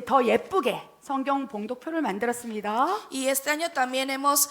더 예쁘게 성경 봉독표를 만들었습니다. Y este año también hemos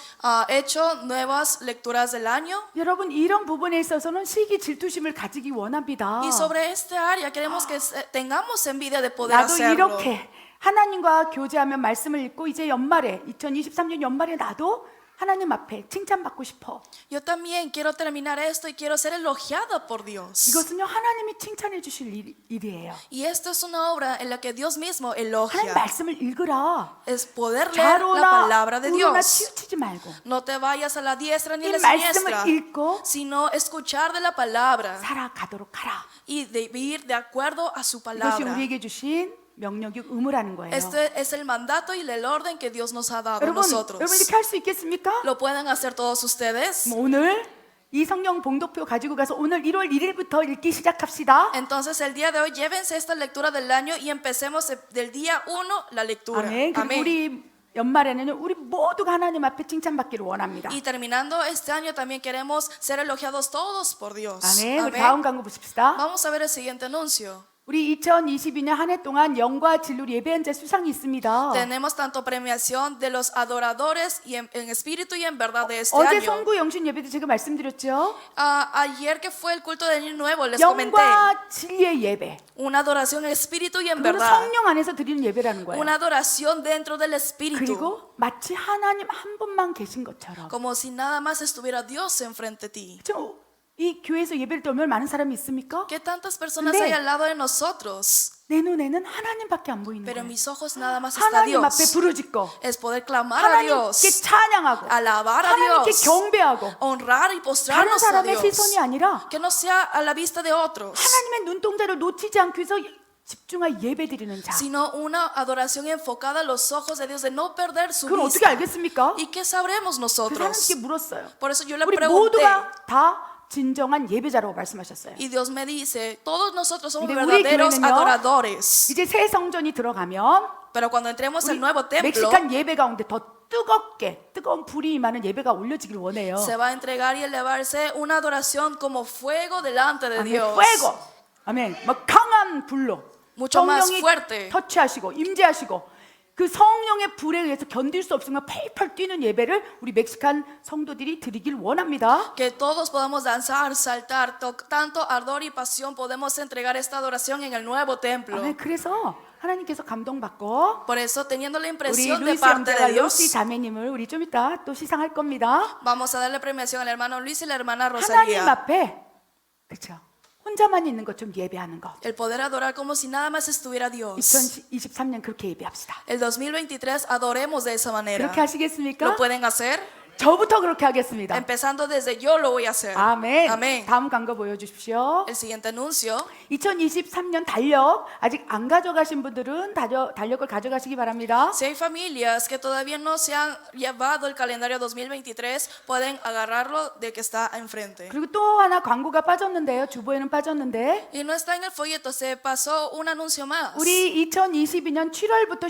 hecho nuevas lecturas del año. 여러분 이런 부분에 있어서는 시기 질투심을 가지기 원합니다. Y sobre este área queremos que tengamos envidia de poder 나도 hacerlo. 이렇게 하나님과 교제하며 말씀을 읽고 이제 연말에 2023년 연말에 나도 하나님 앞에 칭찬받고 싶어. Yo también quiero terminar esto y quiero ser elogiada por Dios. 이것은요 하나님이 칭찬해 주실 일이에요. Y esto es una obra en la que Dios mismo 하나님 elogia. 말씀을 읽으라. Es poder leer la 좌로나 palabra de 우로나 Dios. 치우치지 말고 No te vayas a la diestra ni 이 a la 말씀을 siniestra, 읽고 sino escuchar de la palabra 살아가도록 하라. y vivir de acuerdo a su 이것이 palabra. 우리에게 주신 명령이 의무라는 거예요. Este es el mandato y el orden que Dios nos ha dado a 여러분 nosotros. 이렇게 할 수 있겠습니까? ¿Lo pueden hacer todos ustedes? 오늘 이 성경 봉독표 가지고 가서 오늘 1월 1일부터 읽기 시작합시다. Entonces el día de hoy llévense esta lectura del año y empecemos del día 1 la lectura. 아멘. 그리고 Amén. 우리 연말에는 우리 모두가 하나님 앞에 칭찬받기를 원합니다. Y terminando este año también queremos ser elogiados todos por Dios. 아멘. 우리 Amén. 다음 광고 보십시다. Vamos a ver el siguiente anuncio. 우리 2022년 한 해 동안 영과 진리로 예배한 자 수상이 있습니다. Tenemos tanto premiación de los adoradores y en espíritu y en verdad de este 어제 año. 성구 영신 예배도 제가 말씀드렸죠. Ayer que fue el culto de Año Nuevo les comenté 영과 진리의 예배. una adoración en espíritu y en 그거는 verdad. 성령 안에서 드리는 예배라는 거예요. Una adoración dentro del espíritu. 그리고 마치 하나님 한 분만 계신 것처럼. Como si nada más estuviera Dios enfrente de ti. 이 교회에서 예배를 때 얼마나 많은 사람이 있습니까? ¿Qué tantas personas 근데 hay al lado de nosotros? 내 눈에는 하나님밖에 안 보이는 Pero 거예요. mis ojos nada más está 하나님 앞에 Dios. 부르짖고 Es poder clamar a Dios, 하나님께 찬양하고 alabar a 하나님께 Dios, 경배하고 honrar y 다른 postrarnos a 사람의 Dios. 시선이 아니라 Que no sea a la vista de otros, 하나님의 눈동자를 놓치지 않기 위해서 집중하여 예배드리는 자. sino una adoración enfocada a los ojos de Dios, de no perder su 그걸 어떻게 vista. 알겠습니까? ¿Y qué sabremos 그 nosotros? 하나님께 물었어요. Por eso yo le 우리 pregunté, 모두가 다 진정한 예배자라고 말씀하셨어요. y Dios me dice, todos nosotros somos 근데 우리 verdaderos 교회는요, adoradores. 이제 새 성전이 들어가면 Pero cuando entremos 우리 al nuevo templo, 멕시칸 예배 가운데 더 뜨겁게 뜨거운 불이 임하는 예배가 올려지길 원해요. se va a entregar y elevarse una adoración como fuego delante de 아멘. Dios. fuego. 아멘. 막 강한 불로 Mucho más 성령이 fuerte. 터치하시고 임재하시고 그 성령의 불에 의해서 견딜 수 없으면 펄펄 뛰는 예배를 우리 멕시칸 성도들이 드리길 원합니다. Que todos podamos danzar, saltar, tanto ardor y pasión podemos entregar esta adoración en el nuevo templo. 아멘. 그래서 하나님께서 감동받고 Por eso, teniendo la 우리 impresión de 루이스 parte 형제가 de 루시 Dios, 자매님을 우리 좀 이따 또 시상할 겁니다. vamos a darle premiación al hermano Luis y la hermana 하나님 Rosalía. 앞에 그렇죠. 혼자만 있는 것 좀 예배하는 거. El poder adorar como si nada más estuviera Dios. 2023년 그렇게 예배합시다. El 2023 adoremos de esa manera. 그렇게 하시겠습니까? ¿Lo pueden hacer? 저부터 그렇게 하겠습니다. Empezando desde yo lo voy a hacer. 아멘. Amén. 다음 광고 보여주십시오. El siguiente anuncio. 2023년 달력 아직 안 가져가신 분들은 달력을 가져가시기 바랍니다. Si hay familias que todavía no se han llevado el calendario 2023, pueden agarrarlo de que está enfrente. 그리고 또 하나 광고가 빠졌는데요. 주보에는 빠졌는데 Y no está en el folleto, se pasó un anuncio más. 우리 2022년 7월부터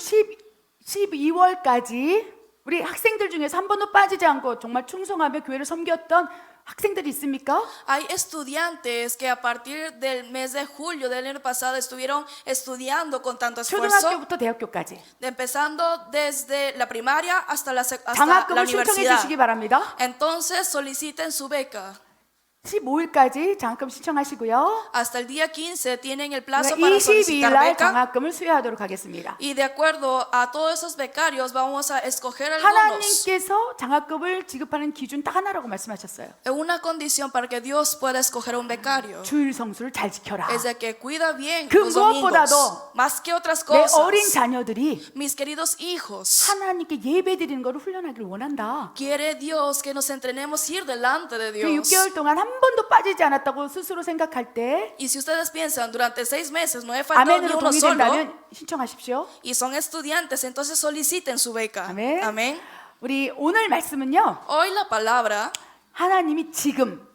12월까지 우리 학생들 중에서 한 번도 빠지지 않고 정말 충성하며 교회를 섬겼던 학생들이 있습니까? Hay estudiantes que a partir del mes de julio del año pasado estuvieron estudiando con tanto esfuerzo, 초등학교부터 대학교까지 empezando desde la primaria hasta la 장학금을 신청해 universidad. 주시기 바랍니다. Entonces soliciten su beca. 15일까지 장학금 신청하시고요. Hasta el día 15 tienen el plazo para 22일 solicitar 날 beca. 장학금을 수여하도록 하겠습니다. Y de acuerdo a todos esos becarios vamos a escoger algunos. 하나님께서 장학금을 지급하는 기준 딱 하나라고 말씀하셨어요. Una condición para que Dios pueda escoger un becario 주일 성수를 잘 지켜라. es de que cuida bien 그 los domingos. 무엇보다도 Más que otras 내 cosas, 어린 자녀들이 mis queridos hijos, 하나님께 예배드리는 것을 훈련하기를 원한다. quiere Dios que nos entrenemos a ir delante de 그 Dios. 6개월 동안 한 번도 빠지지 않았다고 스스로 생각할 때 Y si ustedes piensan, durante 6 meses no he faltado ni 아멘으로 uno solo, 동의된다면 신청하십시오. y son estudiantes, entonces soliciten su beca. 아멘. Amén. 우리 오늘 말씀은요. Hoy la palabra 하나님이 지금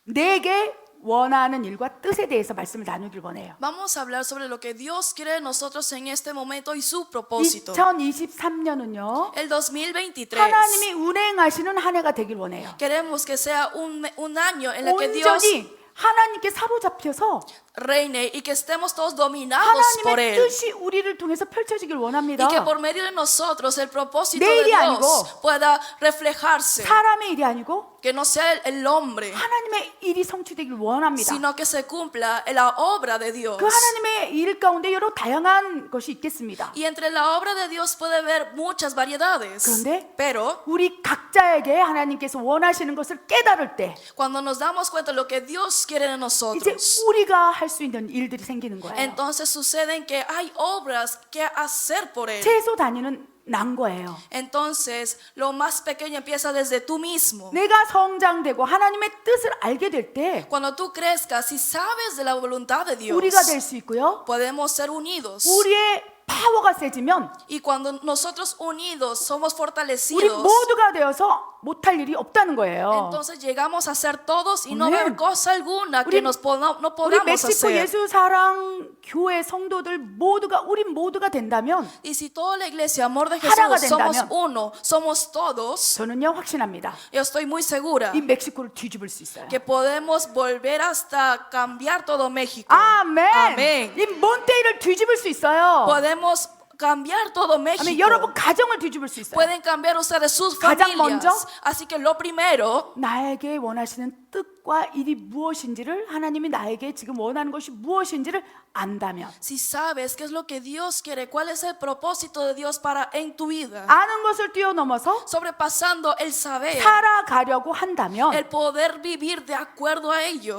내게 원하는 일과 뜻에 대해서 말씀을 나누길 원해요. vamos a hablar sobre lo que Dios quiere de nosotros en este momento y su propósito. 2023년은요. El 2023 하나님이 운행하시는 한 해가 되길 원해요. queremos que sea un año en el que Dios 온전히 하나님께 사로잡혀서 reine y que estemos todos dominados por 하나님의 Él. 뜻이 우리를 통해서 펼쳐지길 Y 원합니다. que por medio de nosotros el propósito 내 de 일이 Dios 아니고 pueda reflejarse. 사람의 일이 아니고 Que no sea el hombre, 하나님의 일이 성취되길 원합니다. sino que se cumpla la obra de Dios. 그 하나님의 일 가운데 여러 다양한 것이 있겠습니다. Y entre la obra de Dios puede haber muchas variedades. 그런데 Pero 우리 각자에게 하나님께서 원하시는 것을 깨달을 때 cuando nos damos cuenta de lo que Dios quiere de 이제 nosotros, 우리가 할 수 있는 일들이 생기는 거예요. entonces suceden que hay obras que hacer por Él. 최소 단위는 난 거예요. Entonces, lo más pequeño empieza desde tú mismo. 내가 성장되고 하나님의 뜻을 알게 될 때 Cuando tú crezcas y sabes de la voluntad de Dios, 우리가 될 수 있고요. podemos ser unidos. 우리의 파워가 세지면 Y cuando nosotros unidos somos 우리 fortalecidos, 모두가 되어서 못할 일이 없다는 거예요. entonces llegamos a ser todos y no Amén. haber cosa alguna que 우리- no 우리 podamos 멕시코 hacer. 예수 사랑 교회 성도들 모두가 우리 모두가 된다면 Y si toda la iglesia, amor de 하나가 Jesús, somos 된다면 uno, somos todos, 저는요 확신합니다. yo estoy muy segura 이 멕시코를 뒤집을 수 있어요. que podemos volver hasta cambiar todo México. 아멘. Amén. 이 몬테이를 뒤집을 수 있어요. Podemos cambiar todo 아멘. México. 여러분 가정을 뒤집을 수 있어요. Pueden cambiar ustedes sus 가장 familias. 먼저 Así que lo primero, 나에게 원하시는 뜻과 일이 무엇인지를 하나님이 나에게 지금 원하는 것이 무엇인지를 안다면 si sabes qué es lo que Dios quiere, cuál es el propósito de Dios para en tu vida, 아는 것을 뛰어넘어서 sobrepasando el saber, 살아가려고 한다면 el poder vivir de acuerdo a ello,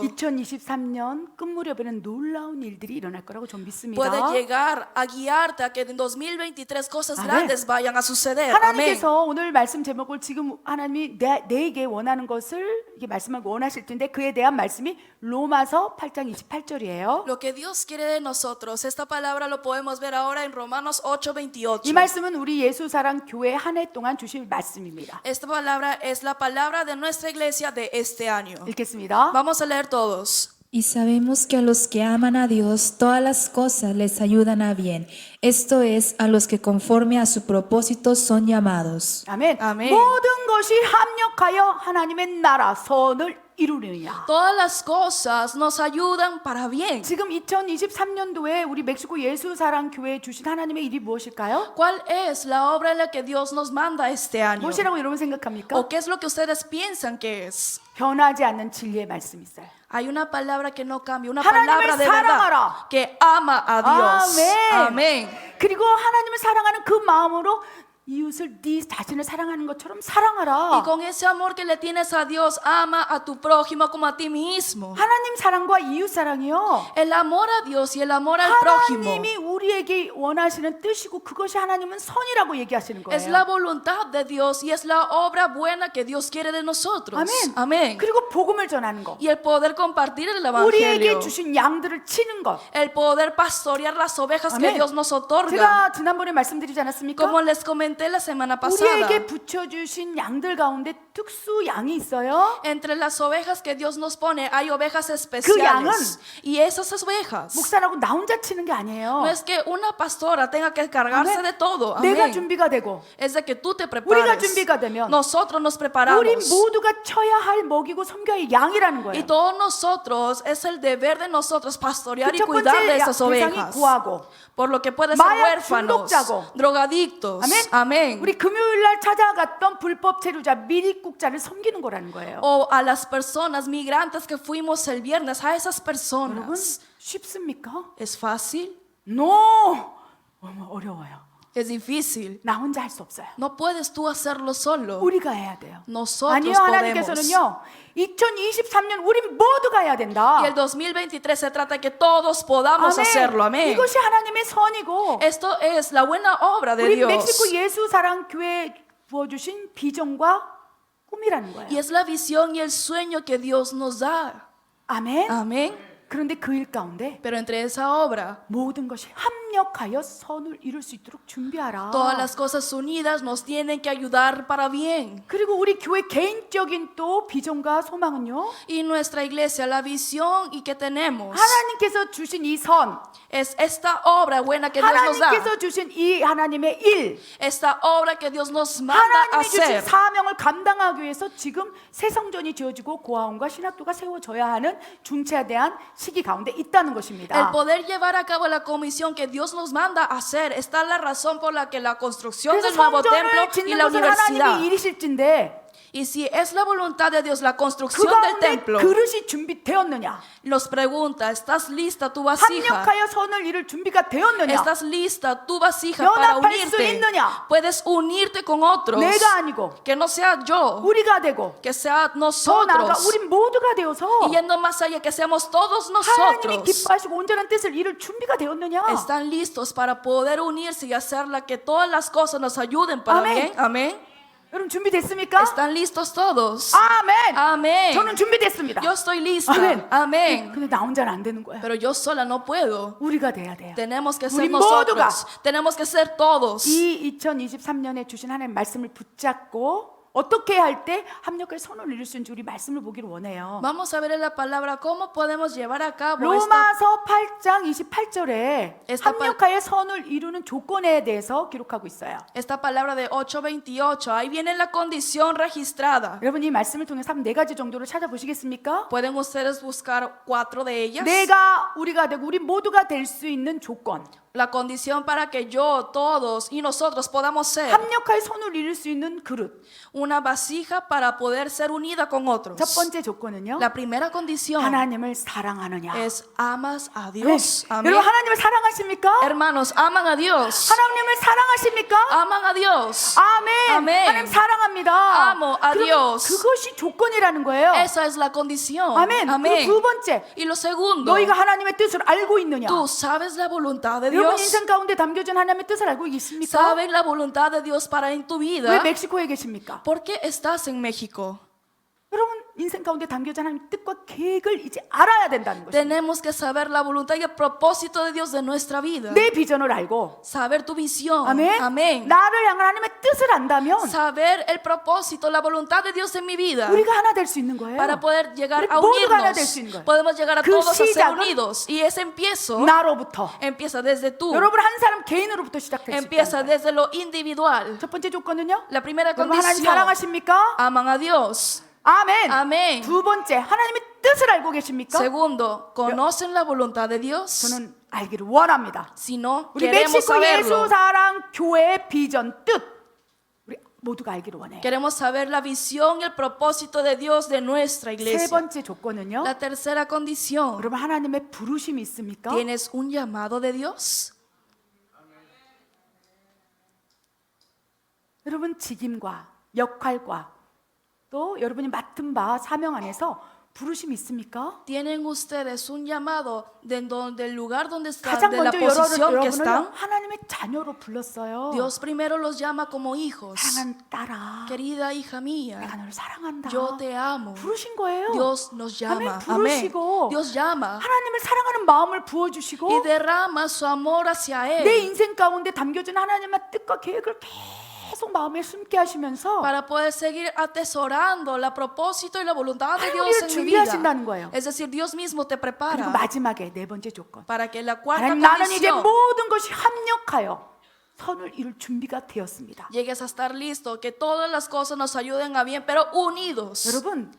2023년 끝무렵에는 놀라운 일들이 일어날 거라고 좀 믿습니다. puede llegar a guiarte a que en 2023 cosas Amén. grandes vayan a suceder. Amén. 하나님께서 오늘 말씀 제목을 지금 하나님이 내게 원하는 것을 이게 말씀을 원하실 텐데 그에 대한 말씀이 로마서 8장 28절이에요. Lo que Dios quiere de nosotros, esta palabra lo podemos ver ahora en Romanos 이 8:28. 말씀은 우리 예수사랑 교회 한 해 동안 주실 말씀입니다. Esta palabra es la palabra de nuestra iglesia de este año. 읽겠습니다. Vamos a leer todos. Y sabemos que a los que aman a Dios, todas las cosas les ayudan a bien. Esto es, a los que conforme a su propósito son llamados. 아멘. 아멘. 모든 것이 합력하여 하나님의 나라 선을 이루느냐. Todas las cosas nos ayudan para bien. 지금 2023년도에 우리 멕시코 예수사랑 교회에 주신 하나님의 일이 무엇일까요? ¿Cuál es la obra en la que Dios nos manda este año? 무엇이라고 여러분 생각합니까? ¿O qué es lo que ustedes piensan que es? 변하지 않는 진리의 말씀이 있어요. Hay una palabra que no cambia, una 하나님을 palabra de 사랑하라. verdad que ama a Dios. 아멘. Amén. 그리고 하나님을 사랑하는 그 마음으로 이웃을 네 자신을 사랑하는 것처럼 Y 사랑하라. con ese amor que le tienes a Dios, ama a tu prójimo como a ti mismo. 하나님 사랑과 이웃 사랑이요. El amor a Dios y el amor al prójimo 하나님이 우리에게 원하시는 뜻이고 그것이 하나님은 선이라고 얘기하시는 es la 거예요. voluntad de Dios y es la obra buena que Dios quiere de nosotros. 아멘. Amén. 그리고 복음을 전하는 거. Y el poder compartir el 우리에게 evangelio. 주신 양들을 치는 것. El poder pastorear las ovejas que 아멘. Dios nos otorga. 제가 지난번에 말씀드리지 않았습니까? Como les comenté la semana pasada, 우리에게 붙여주신 양들 가운데 특수 양이 있어요. entre las ovejas que Dios nos pone hay ovejas 양은 especiales. Y esas ovejas 목사라고 나 혼자 치는 게 아니에요. no es que una pastora tenga que encargarse 아멘. de todo. 내가 Amén. 준비가 되고 Es de que tú te 우리가 prepares. 준비가 되면 Nosotros nos 우리 preparamos. 모두가 쳐야 할 먹이고 섬겨야 할 양이라는 Y 거예요. todos nosotros, es el deber de nosotros pastorear 그 y 첫 cuidar de 번째 esas 대상이 ovejas. 구하고 Por lo que pueden ser 마약 huérfanos, 중독자고. drogadictos. 아멘. Amén. 우리 금요일 날 찾아갔던 불법 체류자 미립국자를 섬기는 거라는 거예요. O a las personas migrantes que fuimos el viernes, a esas 여러분 personas. 쉽습니까? ¿Es fácil? No. 어려워요. Es difícil. 나 혼자 할 수 없어요. No puedes tú hacerlo solo. 우리가 해야 돼요. Nosotros 아니요, podemos. 하나님께서는요. 2023년 우린 모두가 해야 된다. Y el 2023 se trata de que todos podamos hacerlo. Amén. 이것이 하나님의 선이고 Esto es la buena obra de 우리 Dios. 멕시코 예수 사랑 교회 부어주신 비전과 꿈이라는 거예요. Y es la visión y el sueño que Dios nos da. 아멘. Amén. 그런데 그 일 가운데 Pero entre esa obra, 모든 것이 합력하여 선을 이룰 수 있도록 준비하라. todas las cosas unidas nos tienen que ayudar para bien. 그리고 우리 교회 개인적인 또 비전과 소망은요. Y nuestra iglesia, la visión y que tenemos 하나님께서 주신 이 선, es esta obra buena que Dios nos da. 하나님께서 주신 이 하나님의 일, Esta obra que Dios nos manda a 하나님이 주신 hacer. 사명을 감당하기 위해서 지금 새 성전이 지어지고 고아원과 신학교가 세워져야 하는 중체에 대한 시기 가운데 있다는 El 것입니다. poder llevar a cabo la comisión que Dios nos manda a hacer está la razón por la que la construcción 그래서 del nuevo templo 성전을 y 짓는 la 것은 universidad. 하나님의 일이실진데 Y si es la voluntad de Dios la 그 construcción del 가운데 templo, 그릇이 준비되었느냐, nos pregunta, ¿estás lista tu vasija? 합력하여 선을 이룰 준비가 되었느냐, ¿Estás lista tu vasija para 연합할 수 unirte? 있느냐? Puedes unirte con otros. 내가 아니고 Que no sea yo, 우리가 되고 que sea 더 나아가 nosotros. 우리 모두가 되어서 Y yendo más allá, que seamos todos 하나님이 nosotros. 기뻐하시고 온전한 뜻을 이룰 준비가 되었느냐. Están listos para poder unirse y hacerla que todas las cosas nos ayuden para Amén. bien. Amén. 여러분 준비됐습니까? ¿Están listos todos? 아멘. Amén. 저는 준비됐습니다. Yo estoy lista. 아멘. Amén. 근데 나 혼자는 안 되는 거야. Pero yo sola no puedo. 우리가 돼야 돼요. Tenemos que 우리 ser 모두가 nosotros. Tenemos que ser todos. 이 2023년에 주신 하나님 말씀을 붙잡고 어떻게 할 때 합력할 선을 이룰 수 있는지 우리 말씀을 보기를 원해요. Vamos a ver en la palabra cómo podemos llevar a cabo esta, 로마서 8장 28절에 Esta 합력하여 선을 이루는 조건에 대해서 기록하고 있어요. esta palabra de 8:28. Ahí viene la condición registrada. 여러분 이 말씀을 통해서 한 네 가지 정도를 찾아보시겠습니까? Pueden ustedes buscar 4 de ellas. 내가 우리가 되고 우리 모두가 될 수 있는 조건. La condición para que yo, todos y nosotros podamos ser 합력하여 선을 이룰 수 있는 그릇. una vasija para poder ser unida con otros. 첫 번째 조건은요. La primera condición 하나님을 사랑하느냐. es amas a 네. Dios. Amén. 여러분 하나님을 사랑하십니까? Hermanos, aman a Dios. 하나님을 사랑하십니까? Aman a Dios. 아멘. 아멘. 하나님 사랑합니다. Amo a 그러면 Dios. 그것이 조건이라는 거예요. Esa es la condición. 아멘. Amén. 그리고 두 번째, Y lo segundo, 너희가 하나님의 뜻을 알고 있느냐? tú sabes la voluntad de 여러분 Dios. 인생 가운데 담겨진 하나님의 뜻을 알고 있습니까? ¿Sabes la voluntad de Dios para en tu 왜 vida? 멕시코에 계십니까? ¿Por qué estás en México? 여러분 인생 가운데 담겨진 하나님의 뜻과 계획을 이제 알아야 된다는 것입니다. Tenemos que saber la voluntad y el propósito de Dios de nuestra vida. 내 비전을 알고 Saber tu visión. 아멘. Amén. 나를 향한 하나님의 뜻을 안다면 Saber el propósito, la voluntad de Dios en mi vida. 우리가 하나 될 수 있는 거예요. Para poder llegar 우리 a 모두가 하나 될 unirnos. 수 있는 거예요. Podemos llegar a 그 todos a ser 시작은 unidos. Y ese empiezo 나로부터 empieza desde tú. 여러분 한 사람 개인으로부터 시작될 수 Empieza 있다. desde lo individual. 첫 번째 조건은요? La primera 여러분 하나님 condición. 사랑하십니까? Aman a Dios. 아멘. 아멘. 두 번째 하나님의 뜻을 알고 계십니까? Segundo, ¿conocen la voluntad de Dios? 저는 알기를 원합니다. Si no, 우리 queremos 멕시코 예수 saberlo. 사랑 교회의 비전 뜻 우리 모두가 알기를 원해요. Queremos saber la visión y el propósito de Dios de nuestra 세 iglesia. 번째 조건은요? La tercera condición. 여러분 하나님의 부르심이 있습니까? ¿Tienes un llamado de Dios? 여러분 직임과 역할과 또 여러분이 맡은 바 사명 안에서 부르심이 있습니까? ¿Tienen ustedes un llamado de donde el lugar donde están, 가장 de la 먼저 posición que 여러분을 están? 하나님의 자녀로 불렀어요. Dios primero los llama como hijos. 사랑한 딸아, Querida hija 내가 mía, 너를 사랑한다. yo te amo. 부르신 거예요. Dios nos llama. 아멘. 부르시고 Amén. Dios llama 하나님을 사랑하는 마음을 부어주시고 y derrama su amor hacia 내 Él 인생 가운데 담겨진 하나님의 뜻과 계획을 계속 마음에 숨게 하시면서 para poder seguir atesorando el propósito y la voluntad de 하나님 Dios 우리를 en mi vida. 준비하신다는 거예요. Es decir, Dios mismo te 그리고 prepara 마지막에 네 번째 조건. para que la cuarta 하나님 나는 이제 condición 모든 것이 합력하여 선을 이룰 준비가 되었습니다. llegues a estar listo, que todas las cosas nos ayuden a bien, pero unidos. 여러분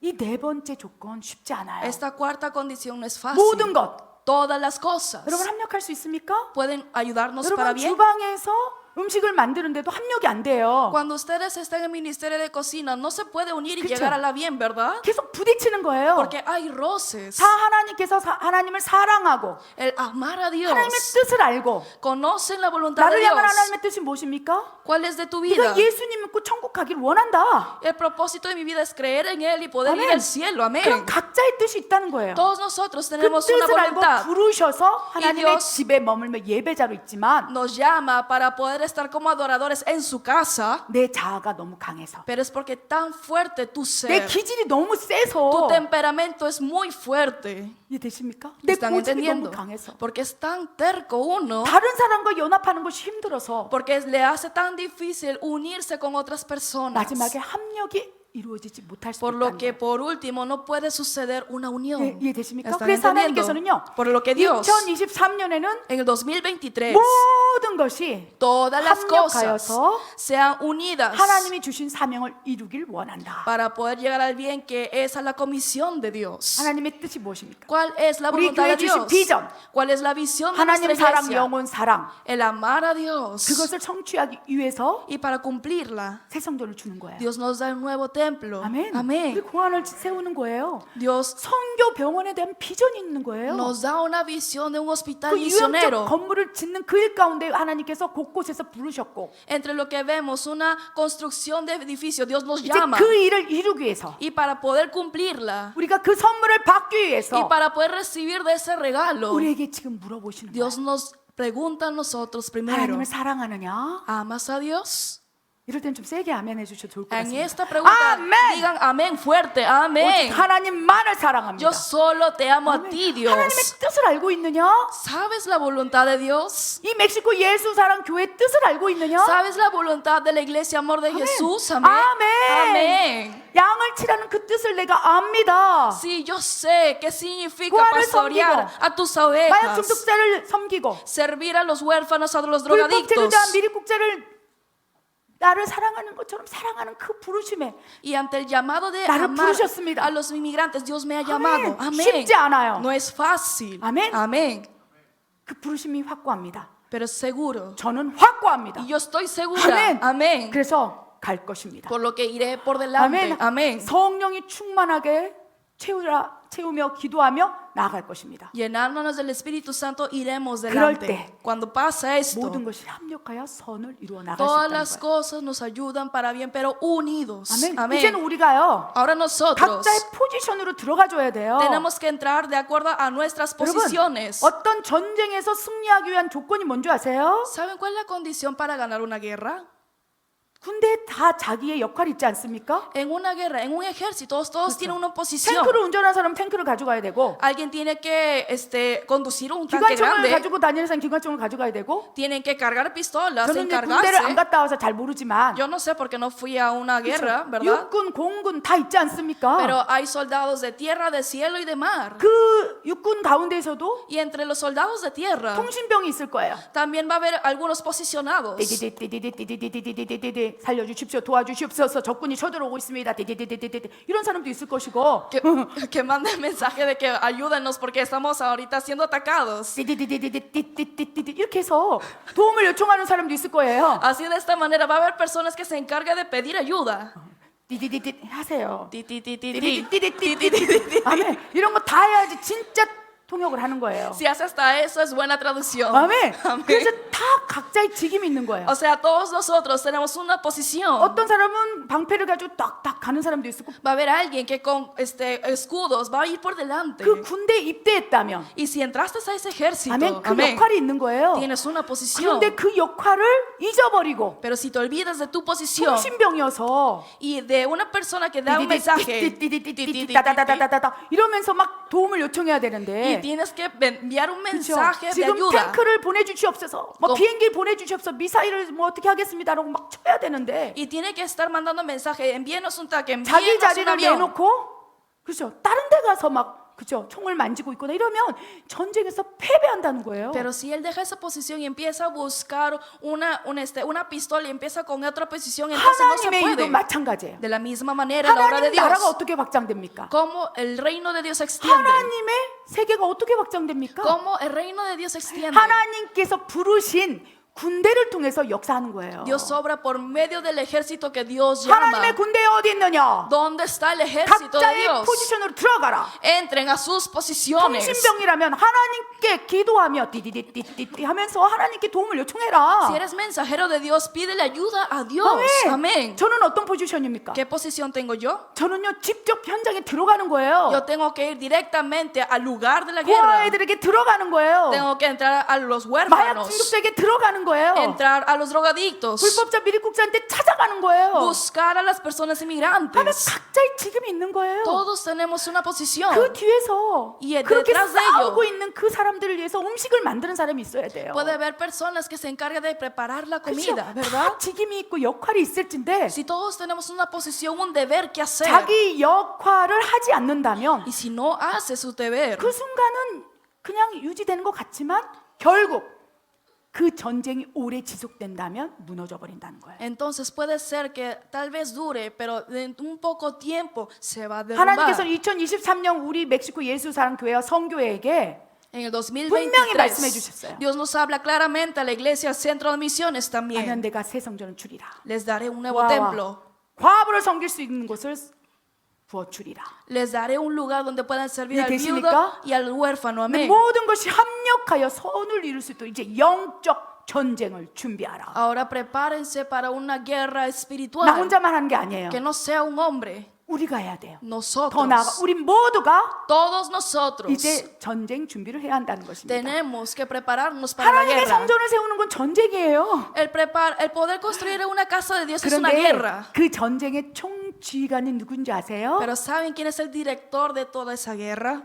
이 네 번째 조건 쉽지 않아요. Esta cuarta condición no es 모든 fácil. 것 Todas las cosas 여러분 합력할 수 있습니까? pueden ayudarnos para 여러분 bien. 주방에서 음식을 만드는데도 합력이 안 돼요. Cuando ustedes están en el ministerio de cocina, no se puede unir y 그쵸? llegar a la bien, ¿verdad? 계속 부딪히는 거예요. Porque hay roces. 다 하나님께서 하나님을 사랑하고 El amar a Dios. 하나님의 뜻을 알고 Conocen la voluntad de 나를 향한 Dios. 하나님의 뜻이 무엇입니까? ¿Cuál es de tu vida? 네가 예수님 믿고 천국 가기를 원한다. El propósito de mi vida es creer en Él y poder ir 아멘. al cielo. Amén. 그럼 각자의 뜻이 있다는 거예요. Todos nosotros 그 tenemos una 뜻을 알고 voluntad. 부르셔서 하나님의 Dios- 집에 머물며 예배자로 있지만 Nos llama para poder estar como adoradores en su casa, 내 자아가 너무 강해서, pero es porque tan fuerte tu 내 ser, 기질이 너무 tu 세서. temperamento es muy fuerte. 이해되십니까? 내 ¿Están 고집이 너무 entendiendo? 강해서. Porque es tan terco uno, 다른 사람과 연합하는 것이 힘들어서 porque le hace tan difícil unirse con otras personas. 마지막에 합력이 이루어지지 못할 수도 Por lo 있다는 que 거예요. por último no puede suceder una unión. 이해되십니까? ¿Están 그래서 entendiendo? 하나님께서는요, Por lo que Dios 2023년에는 en el 2023 모든 것이 todas las cosas 합력하여서 sean unidas 하나님이 주신 사명을 이루길 원한다. para poder llegar al bien, que esa es la comisión de Dios. 하나님의 뜻이 무엇입니까? ¿Cuál es la 우리 voluntad 교회 de 주신 Dios? 비전. ¿Cuál es la visión de 하나님 nuestra 사랑, iglesia? 영혼 사랑. El amar a Dios. 그것을 성취하기 위해서 Y para cumplirla, 새 성전을 주는 거예요. Dios nos da un nuevo templo. 아멘. 우리 Amén. 공안을 세우는 거예요. Dios 선교 병원에 대한 비전이 있는 거예요. nos da una visión de un hospital 그 유형적 misionero. 건물을 짓는 그 일 가운데 하나님께서 곳곳에서 부르셨고, Entre lo que vemos, una construcción de edificio, Dios nos 이제 llama. 그 일을 이루기 위해서 Y para poder cumplirla, 우리가 그 선물을 받기 y 위해서 para poder recibir de ese regalo, 우리에게 지금 물어보시는 거예요. Dios nos pregunta a nosotros primero, 하나님을 사랑하느냐? ¿amas a Dios? 이럴 땐 좀 세게 아멘 해주셔도 좋을 것 En 같습니다. esta pregunta 아멘! digan amén fuerte, 오직 amén. 하나님만을 사랑합니다. Yo solo te amo a ti, Dios. 하나님의 뜻을 알고 있느냐? ¿Sabes la voluntad de Dios? 이 멕시코 예수 사랑 교회 뜻을 알고 있느냐? ¿Sabes la voluntad de la iglesia Amor de Amén. Jesús? Amén. Amén. Amén. 양을 치라는 그 뜻을 내가 압니다. Sí, yo sé qué significa 구하를 pastorear 섬기고, a tus 마약 ovejas, 중독자를 섬기고, servir a los huérfanos, a los 불법 drogadictos. 체류자, 미립국자를 나를 사랑하는 것처럼 사랑하는 그 부르심에 Y ante el llamado de 나를 amar 부르셨습니다. a los inmigrantes, Dios me ha llamado. 아멘. Amén. 쉽지 않아요. No es fácil. 아멘. Amén. 그 부르심이 확고합니다. Pero seguro. 저는 확고합니다. Y yo estoy segura. 아멘. Amén. 그래서 갈 것입니다. Por lo que iré por delante. 아멘. Amén. 성령이 충만하게 채우며 기도하며 나아갈 것입니다. Llenándonos del Espíritu Santo, iremos 그럴 delante. 때 Cuando pasa esto, 모든 것이 합력하여 선을 이루어 나갈 수 todas 있다는 las 거예요. cosas nos ayudan para bien, pero unidos. 아멘. Amén. 이제는 우리가요, Ahora nosotros 각자의 포지션으로 들어가 줘야 돼요. tenemos que entrar de acuerdo a nuestras 여러분, posiciones. 어떤 전쟁에서 승리하기 위한 조건이 뭔지 아세요? ¿Saben cuál es la condición para ganar una guerra? 군대에 다 자기의 역할이 있지 않습니까? En una guerra, en un ejército, todos tienen una posición. 탱크를 운전하는 사람은 탱크를 가져가야 되고, Alguien tiene que conducir un tanque 기관총을 grande. 가지고 다니는 사람은 기관총을 가져가야 되고, Tienen que cargar pistolas, 저는 이제 군대를 안 encargarse. 갔다 와서 잘 모르지만 Yo no sé porque no fui a una guerra, 그렇죠? ¿verdad? 육군, 공군 다 있지 않습니까? Pero hay soldados de tierra, de cielo y de mar. 그 육군 가운데에서도 Y entre los soldados de tierra 통신병이 있을 거예요. también va a haber algunos posicionados. 띠디디디디디디디디디디디디 살려주십시오, 도와주시옵소서, 적군이 쳐들어오고 있습니다. 디디디디디디 이런 사람도 있을 것이고, Que manden mensaje de que ayúdenos porque estamos ahorita siendo atacados. 디디디디디디디디디디 이렇게 해서 도움을 요청하는 사람도 있을 거예요. Así de esta manera va a haber personas que se encarguen de pedir ayuda. 디디디디 하세요. Ti, ti, ti, ti, ti. 띠디디디디디디 아멘. 이런 거 다 해야지 진짜 통역을 하는 거예요. Si hace hasta eso es buena traducción. 아멘. Amén. 그래서 다 각자의 직임이 있는 거예요. O sea, todos nosotros tenemos una posición. 어떤 사람은 방패를 가지고 딱딱 가는 사람도 있고, Va a haber alguien que con escudos va a ir por delante. 그 군대에 입대했다면 Y si entraste a ese ejército, 아멘, 그 amén, 역할이 있는 거예요. tienes una posición. 그런데 그 역할을 잊어버리고 Pero si te olvidas de tu posición 통신병이어서 y de una persona que da un mensaje 따다다다다다다 이러면서 막 도움을 요청해야 y 되는데, tienes que enviar un 그렇죠? mensaje de 지금 ayuda. 탱크를 보내주시옵소서, 뭐 고- 비행기를 보내주시옵소서, 미사일을 뭐 어떻게 하겠습니다라고 막 쳐야 되는데, Y tiene que estar mandando mensaje, envíenos un tanque, 자기 envíenos un 자리를 avión. 내놓고, 그렇죠? 다른 데 가서 막, 그렇죠? 총을 만지고 있거나 이러면 전쟁에서 패배한다는 거예요. Pero si él deja esa posición y empieza a buscar una pistola y empieza con otra posición, entonces no se 하나님의 일도 puede. 마찬가지예요. De la misma manera, la obra de 하나님 나라가 Dios. 어떻게 확장됩니까? ¿Cómo el reino de Dios se extiende? 하나님의 세계가 어떻게 확장됩니까? ¿Cómo el reino de Dios se extiende? 하나님께서 부르신 군대를 통해서 역사하는 거예요. Dios obra por medio del ejército que Dios llama. 하나님의 군대에 어디 있느냐? ¿Dónde está el ejército de 각자의 Dios? 포지션으로 들어가라. Entren a sus posiciones. 통신병이라면 하나님께 기도하며 띠디디띠띠띠 하면서 하나님께 도움을 요청해라. Si eres mensajero de Dios, pídele ayuda a Dios. Amén. 저는 어떤 포지션입니까? ¿Qué posición tengo yo? 저는요 직접 현장에 들어가는 거예요. Yo tengo que ir directamente al lugar de la guerra. 고아이들에게 들어가는 거예요. Tengo que entrar a los 마약 huérfanos. 중독자에게 들어가는 찾아가는 거예요. entrar a los drogadictos, 불법자 미립국자한테 찾아가는 거예요. buscar a las personas 하면 inmigrantes. 각자의 지금이 있는 거예요. Todos tenemos una posición. 그 뒤에서 Y 그렇게 detrás de 싸우고 ello, 있는 그 사람들을 위해서 음식을 만드는 사람이 있어야 돼요. puede haber personas que se encargan de preparar la 그렇죠? comida, ¿verdad? 다 직임이 있고 역할이 있을 텐데 Si todos tenemos una posición, un deber que hacer, 자기 역할을 하지 않는다면 y si no hace su deber, 그 순간은 그냥 유지되는 것 같지만 결국 그 전쟁이 오래 지속된다면 무너져 버린다는 거예요. entonces puede ser que tal vez dure, pero en un poco tiempo se va a 하나님께서 derrumbar. 2023년 우리 멕시코 예수사랑교회와 성교회에게 En el 분명히 말씀해 2023, 주셨어요. Dios nos habla claramente a la iglesia Centro de Misiones 하면 también. 내가 새 성전을 주리라. Les daré un nuevo 와와. templo. 과부를 섬길 수 있는 곳을 부어 주리라. Les daré un lugar donde puedan servir al ¿계십니까? viudo y al huérfano. 근데 Amén. 모든 것이 합력하여 선을 이룰 수 있도록 이제 영적 전쟁을 준비하라. Ahora prepárense para una guerra 나 espiritual. 혼자만 하는 게 아니에요. Que no sea un hombre. 우리가 해야 돼요. 더 Nosotros, 나아가 우리 모두가 todos nosotros, 이제 전쟁 준비를 해야 한다는 것입니다. tenemos que prepararnos para la 하나님의 guerra. 성전을 세우는 건 전쟁이에요. El poder construir una casa de Dios es una 그런데 guerra. 그 전쟁의 총지휘관은 누군지 아세요? Pero ¿saben quién es el director de toda esa guerra?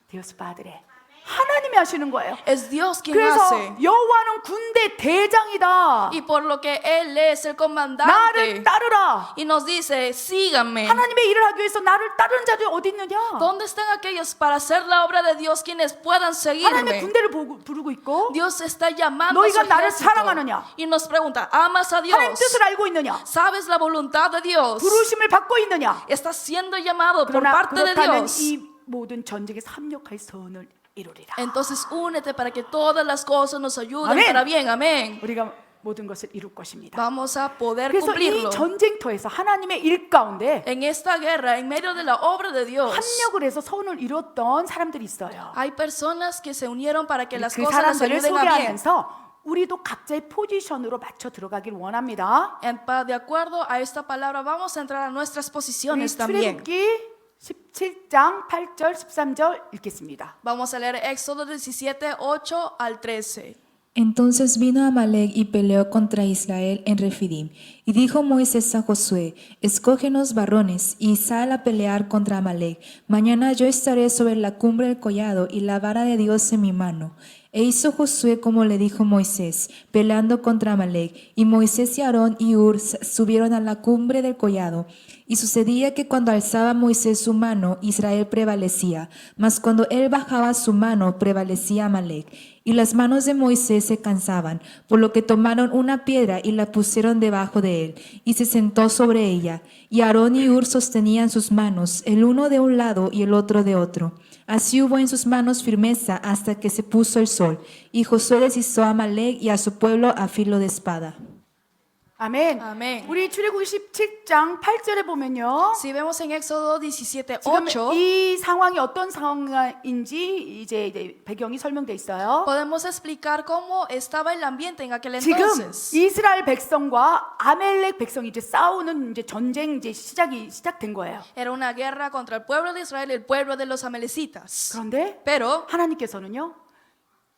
디오스 파드레. 하나님이 하시는 거예요. Es Dios quien 그래서 hace. 여호와는 군대 대장이다. Y por lo que Él es el 나를 comandante. 따르라. Y nos dice, síganme. 하나님의 일을 하기 위해서 나를 따르는 자들이 어디 있느냐? ¿Dónde están aquellos para hacer la obra de Dios quienes puedan 하나님의 seguirme? 군대를 부르고 있고 Dios está llamando a su 너희가 나를 ejército 사랑하느냐? y nos pregunta, ¿amas a Dios? 하나님 뜻을 알고 있느냐? ¿Sabes la voluntad de Dios? 부르심을 받고 있느냐? ¿Estás siendo llamado por 그러나 parte de 그렇다면 Dios? 이 모든 전쟁에서 합력할 선을 이루리라. Entonces únete para que todas las cosas nos ayuden Amén. para bien. Amén. 우리가 모든 것을 이룰 것입니다. Vamos a poder 그래서 이 cumplirlo. 전쟁터에서 하나님의 일 가운데 En esta guerra, en medio de la obra de Dios, 합력을 해서 선을 이뤘던 사람들이 있어요. hay personas que se unieron para que las 그 cosas nos 사람들을 ayuden a bien. 소개하면서 우리도 각자의 포지션으로 맞춰 들어가길 원합니다. De acuerdo a esta palabra, vamos a entrar a nuestras 우리 posiciones también. 출애굽기 17장 8절 13절 읽겠습니다. Vamos a leer Éxodo 17, 8 al 13. Entonces vino Amalec y peleó contra Israel en Refidim. Y dijo Moisés a Josué, escógenos varones y sal a pelear contra Amalec. Mañana yo estaré sobre la cumbre del collado y la vara de Dios en mi mano. E hizo Josué como le dijo Moisés, peleando contra Amalec. Y Moisés y Aarón y Hur subieron a la cumbre del collado. Y sucedía que cuando alzaba Moisés su mano, Israel prevalecía, mas cuando él bajaba su mano, prevalecía Amalec. Y las manos de Moisés se cansaban, por lo que tomaron una piedra y la pusieron debajo de él, y se sentó sobre ella. Y Aarón y Hur sostenían sus manos, el uno de un lado y el otro de otro. Así hubo en sus manos firmeza hasta que se puso el sol. Y Josué deshizó a Amalec y a su pueblo a filo de espada. 아멘. 아멘. 우리 출애굽기 17장 8절에 보면요. Si vemos en Éxodo 17, 지금 8, 이 상황이 어떤 상황인지 이제 배경이 설명돼 있어요. podemos explicar cómo estaba el ambiente en aquel 지금 entonces. 이스라엘 백성과 아멜렉 백성이 이제 싸우는 이제 전쟁 이제 시작된 거예요. Era una guerra contra el pueblo de Israel y el pueblo de los amalecitas. 그런데 Pero 하나님께서는요.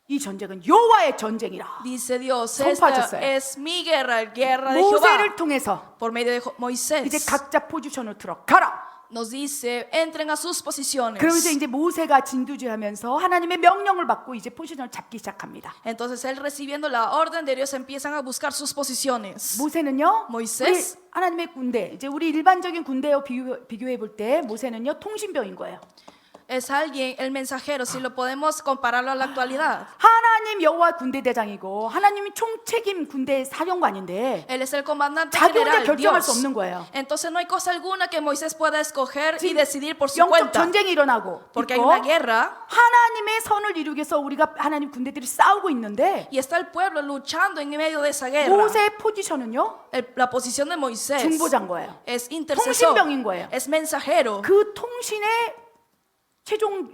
이 전쟁은 여호와의 전쟁이라. dice Dios, 선포하셨어요. esta es mi guerra, guerra de Jehová. 모세를 통해서 Por medio de 이제 Moisés 각자 포지션으로 들어가라. nos dice, entren a sus posiciones. 그러면서 이제 모세가 진두지하면서 하나님의 명령을 받고 이제 포지션을 잡기 시작합니다. Entonces él recibiendo la orden de Dios empiezan a buscar sus posiciones. 모세는요. 모이세스? 우리 하나님의 군대. 이제 우리 일반적인 군대와 비교해 볼 때 모세는요 통신병인 거예요. Es alguien, el mensajero, si lo podemos compararlo a la actualidad. 하나님 여호와 군대 대장이고 하나님이 총책임 군대 사령관인데 Él es el comandante 자기 혼자 general, 결정할 수 Dios. 없는 거예요. Entonces no hay cosa alguna que Moisés pueda escoger y decidir por su 영적 cuenta. 전쟁이 일어나고 Porque hay 있고 una guerra 하나님의 선을 이루기 위해서 우리가 하나님 군대들이 싸우고 있는데 y está el pueblo luchando en medio de esa guerra. 모세의 포지션은요 La posición de Moisés 중보자인 거예요. es intercesor, 통신병인 거예요. es mensajero. 그 통신의 최종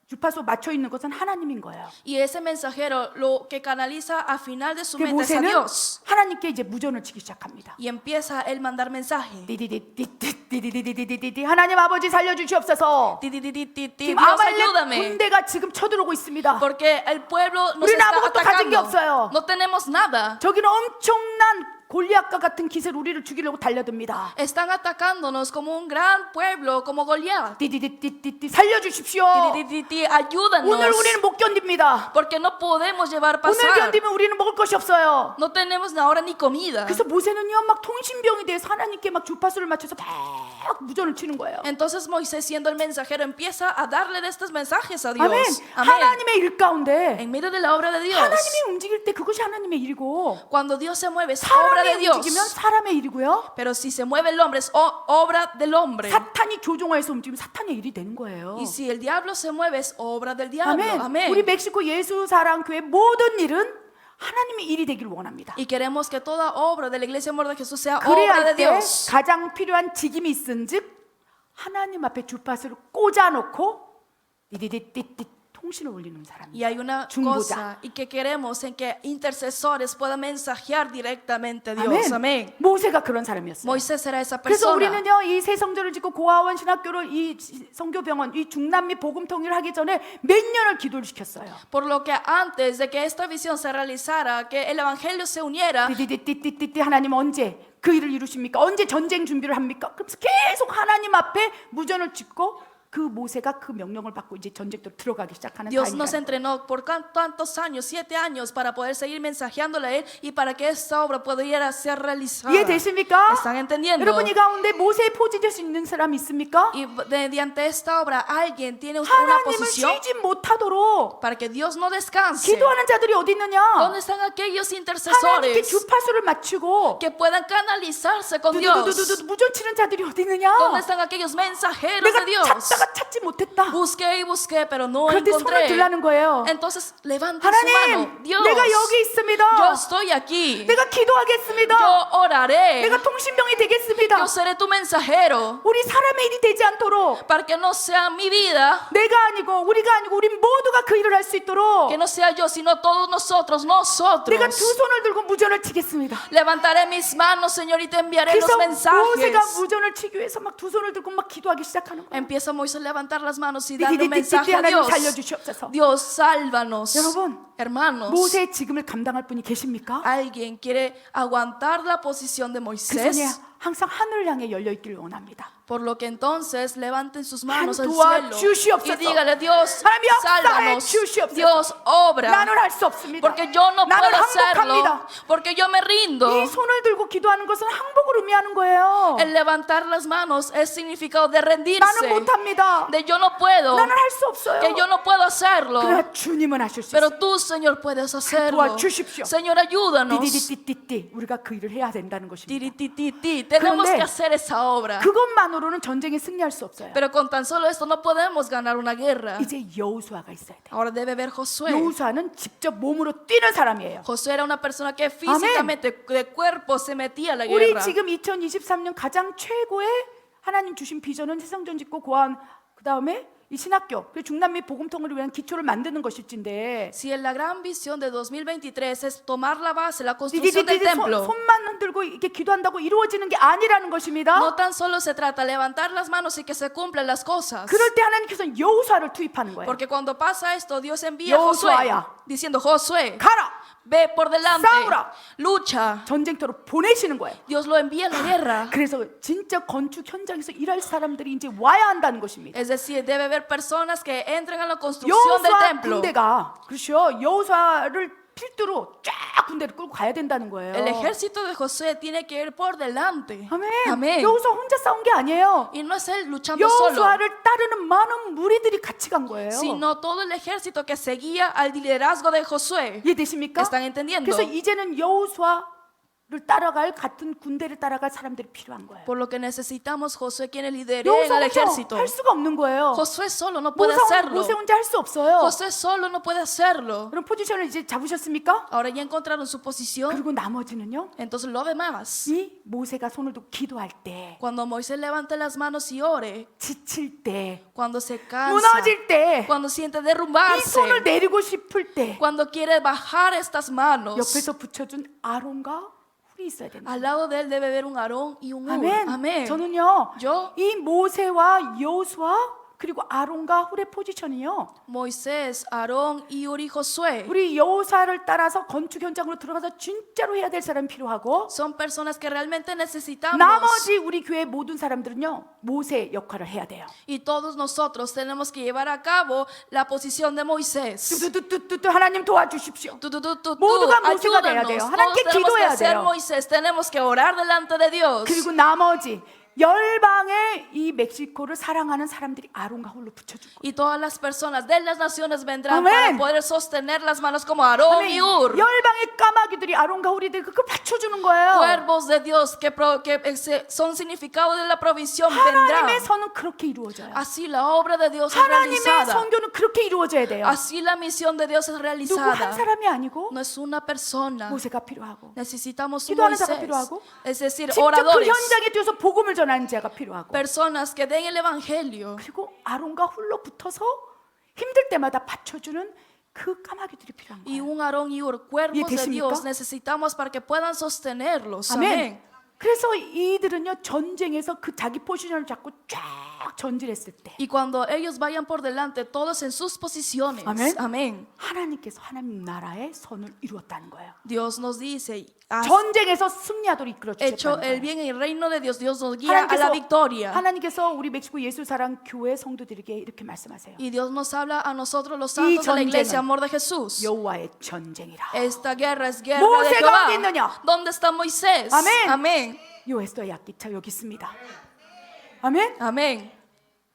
주파수 맞춰 있는 것은 하나님인 거예요. Y ese mensajero lo que canaliza al final de su 그 mente es a 모세는 Dios. 하나님께 이제 무전을 치기 시작합니다. Y empieza él mandar mensaje. 디디디디디디디디디디디 하나님 아버지 살려주시옵소서. Dios, 지금 아말렉 ayúdame. 군대가 지금 쳐들어오고 있습니다. Porque el pueblo nos 우리는 está 아무것도 가진 게 atacando. 없어요. No tenemos nada. 저기는 엄청난 골리앗과 같은 기세로 우리를 죽이려고 달려듭니다. Están atacándonos como un gran pueblo, como Goliat. 디디디디디디 살려주십시오. Ayúdanos. 오늘 우리는 못 견딥니다. Porque no podemos llevar 오늘 pasar. 견디면 우리는 먹을 것이 없어요. No tenemos ahora ni comida. 그래서 모세는요 막 통신병이 돼서 하나님께 막 주파수를 맞춰서 막 무전을 치는 거예요. Entonces Moisés, siendo el mensajero, empieza a darle de estos mensajes a Dios. 아멘. Amén. 하나님의 일 가운데 En medio de la obra de Dios. 하나님이 움직일 때 그것이 하나님의 일이고 Cuando Dios se mueve es obra de 사람이 Dios. 움직이면 사람의 일이고요. Pero si se mueve el hombre es obra del hombre. 사탄이 교종하에서 움직이면 사탄의 일이 되는 거예요. Y si el diablo se mueve es obra del diablo. 아멘. Amén. 우리 멕시코 예수사랑교회 모든 일은 하나님의 일이 되기를 원합니다. Y queremos que toda obra de la iglesia Amor de Jesús sea 그래야 obra de 할 때 Dios. 가장 필요한 직임이 있은즉 하나님 앞에 주파수를 꽂아놓고 디디디디디 통신을 올리는 사람이에요. Y hay una 중보자. cosa y que queremos en que intercesores puedan mensajear directamente a Dios. Amén. 모세가 그런 사람이었어요. Moisés era esa 그래서 persona. 우리는요 이 새 성전을 짓고 고아원 신학교를 이 성교병원 이 중남미 복음 통일을 하기 전에 몇 년을 기도를 시켰어요. Por lo que antes de que esta visión se realizara, que el evangelio se uniera, 띠띠띠띠띠 하나님 언제 그 일을 이루십니까? 언제 전쟁 준비를 합니까? 그래서 계속 하나님 앞에 무전을 짓고 그 모세가 그 명령을 받고 이제 전쟁터로 들어가기 시작하는 Dios nos 타임이에요. entrenó por tantos años, 7 años, para poder seguir mensajeándole a Él y para que esta obra pudiera ser realizada. 이해되십니까? ¿Están entendiendo? 여러분 이 가운데 모세의 포지될 수 있는 사람 있습니까? Y mediante esta obra alguien tiene una 하나님을 posición 쉬지 못하도록 para que Dios no descanse. 기도하는 자들이 어디 있느냐? ¿Dónde están aquellos 하나님께 intercesores 주파수를 맞추고 que puedan canalizarse con Dios? 두두두두두 무전 치는 자들이 어디 있느냐? ¿Dónde están aquellos mensajeros 내가 de Dios? 찾다가 찾지 못했다. Busqué y busqué, pero no 그럴 때 손을 encontré. 들라는 거예요. Entonces levanta su mano. 하나님, Dios, 내가 여기 있습니다. yo estoy aquí. 내가 기도하겠습니다. Yo oraré. 내가 통신병이 되겠습니다. Yo seré tu mensajero. 우리 사람의 일이 되지 않도록 Para que no sea mi vida, 내가 아니고 우리가 아니고 우리 모두가 그 일을 할 수 있도록 que no sea yo, sino todos nosotros. 내가 두 손을 들고 무전을 치겠습니다. Levantaré mis manos, Señor, y te enviaré los 그래서 모세가 mensajes. 무전을 치기 위해서 막 두 손을 들고 막 기도하기 시작하는 거예요. Empieza Moisés a levantar las manos y darle un mensaje 띠띠띠띠 a 하나님 Dios. 살려주시옵소서. Dios, sálvanos. 여러분, Hermanos, 모세의 지금을 감당할 분이 계십니까? ¿alguien quiere aguantar la posición de 그 손이 Moisés? 항상 하늘을 향해 열려 있기를 원합니다. Por lo que entonces levanten sus manos al 도와 cielo 주시옵소서. y dígale, Dios, 하나님 역사해 sálvanos. 주시옵소서. Dios, obra. 나는 할 수 없습니다. Porque yo no 나는 puedo hacerlo. 항복합니다. Porque yo me rindo. 이 손을 들고 기도하는 것은 항복을 의미하는 거예요. El levantar las manos es significado de 나는 rendirse. 못합니다. De yo no puedo. 나는 할 수 없어요. Que yo no puedo hacerlo. 그러나 주님은 하실 수 Pero 있어요. tú, Señor, puedes hacerlo. 도와주십시오. Señor, ayúdanos. 띠디디띠띠띠 우리가 그 일을 해야 된다는 것입니다. Tiritititi. Tenemos 그런데 que hacer esa obra. 그것만으로는 전쟁에 승리할 수 없어요. Pero con tan solo esto no podemos ganar una guerra. 이제 여호수아가 있어야 돼. Ahora debe ver Josué. 여호수아는 직접 몸으로 뛰는 사람이에요. Josué era una persona que físicamente, de cuerpo, se metía a la 우리 guerra. 지금 2023년 가장 최고의 하나님 주신 비전은 새성전 짓고 고아원 그 다음에 이 신학교 그 중남미 복음통을 위한 기초를 만드는 것일진데 Si en la gran visión de 2023 es tomar la base, la construcción del 디디디디 templo, 손만 흔들고 이렇게 기도한다고 이루어지는 게 아니라는 것입니다. no tan solo se trata de levantar las manos y que se cumplan las cosas. 그럴 때 하나님께서는 여호수아를 투입하는 거예요. Porque cuando pasa esto, Dios envía a Josué 여호수아야. diciendo, Josué, 가라! ve por delante, 싸우라. lucha. 전쟁터로 보내시는 거예요. Dios lo envía a la guerra. 그래서 진짜 건축 현장에서 일할 사람들이 이제 와야 한다는 것입니다. Es decir, debe haber personas que entren a la construcción del 여호수아 templo. 군대가 그렇죠. 여호수아를 필두로 쫙 군대를 끌고 가야 된다는 거예요. El ejército de Josué tiene que ir por delante. 아멘. Amén. 여호수아 혼자 싸운 게 아니에요. Y no es él luchando solo, 여호수아를 따르는 많은 무리들이 같이 간 거예요. sino todo el ejército que seguía al liderazgo de Josué. 이해되십니까? ¿Están entendiendo? 그래서 이제는 여호수아 따라갈 같은 군대를 따라갈 사람들이 필요한 거예요. Por lo que necesitamos Josué quien lidere 여호수 el 혼자 ejército. 할 수가 없는 거예요. Josué solo no puede hacerlo. 모세 혼자 할 수 없어요. Josué solo no puede hacerlo. 그럼 포지션을 이제 잡으셨습니까? Ahora ya encontraron su posición. 그리고 나머지는요. Entonces lo demás, 이 모세가 손을 들고 기도할 때, cuando Moisés levante las manos y ore, 지칠 때, cuando se cansa, 무너질 때, cuando siente 이 derrumbarse, 손을 내리고 싶을 때 cuando quiere bajar estas manos, 옆에서 붙여준 아론과 훌이 있어야 됩니다. al lado de él debe haber un Aarón y un Hur. 아멘. Amén. 저는요, Yo, 이 모세와 여호수아 그리고 아론과 훌의 포지션이요. Moisés, Aarón y Hur y Josué 우리 여호사를 따라서 건축 현장으로 들어가서 진짜로 해야 될 사람이 필요하고, son personas que realmente necesitamos. 나머지 우리 교회 모든 사람들은요 모세 역할을 해야 돼요. Y todos nosotros tenemos que llevar a cabo la posición de Moisés. 뚜뚜뚜뚜뚜 하나님 도와주십시오. Tú, 모두가 모세가 돼야 ayúdanos. 돼요. Todos 하나님께 tenemos que 기도해야 ser 돼요. Moisés. Tenemos que orar delante de Dios. 그리고 나머지 열방의 이 멕시코를 사랑하는 사람들이 아론과 홀로 붙여주고. Y todas las personas de las naciones vendrán Amén. para poder sostener las manos como Aarón y Hur. 열방의 까마귀들이 아론과 홀이들 그거 받쳐주는 거예요. Cuervos de Dios que son significado de la provisión vendrán. 하나님의 선은 그렇게 이루어져요. Así la obra de Dios es 하나님의 realizada. 선교는 그렇게 이루어져야 돼요. Así la misión de Dios es 누구 한 realizada. 사람이 아니고 No es una persona. 모세가 필요하고 Necesitamos un 기도하는 자가 Moisés. 필요하고 Es decir, 직접 그 oradores. 현장에 뛰어서 복음을 전하는 자가 필요하고 Personas que den el evangelio. 그리고 아론과 홀로 붙어서 힘들 때마다 받쳐주는 그 까마귀들이 필요한 Y 거예요. un Aarón y Hur, cuervos de ¿이해되십니까? Dios, necesitamos para que puedan sostenerlos. 아멘. Amén. 그래서 이들은요 전쟁에서 그 자기 포지션을 잡고 쫙 전진했을 때 Y cuando ellos vayan por delante, todos en sus posiciones. Amén. Amén. 하나님께서 하나님 나라의 선을 이루었다는 거예요. Dios nos dice, has 전쟁에서 승리하도록 이끌어 hecho 주셨다는 el 거예요. bien en el reino de Dios. Dios nos guía a la victoria. 하나님께서 우리 멕시코 예수사랑 교회 성도들에게 이렇게 말씀하세요. Y Dios nos habla a nosotros los santos de la iglesia, amor de Jesús. 여호와의 전쟁이라. Esta guerra es guerra de 모세가 Jehová. 어디 있느냐? ¿Dónde está Moisés? Amén. Amén. 요에스더 야기차 여기 있습니다. 아멘. Amén.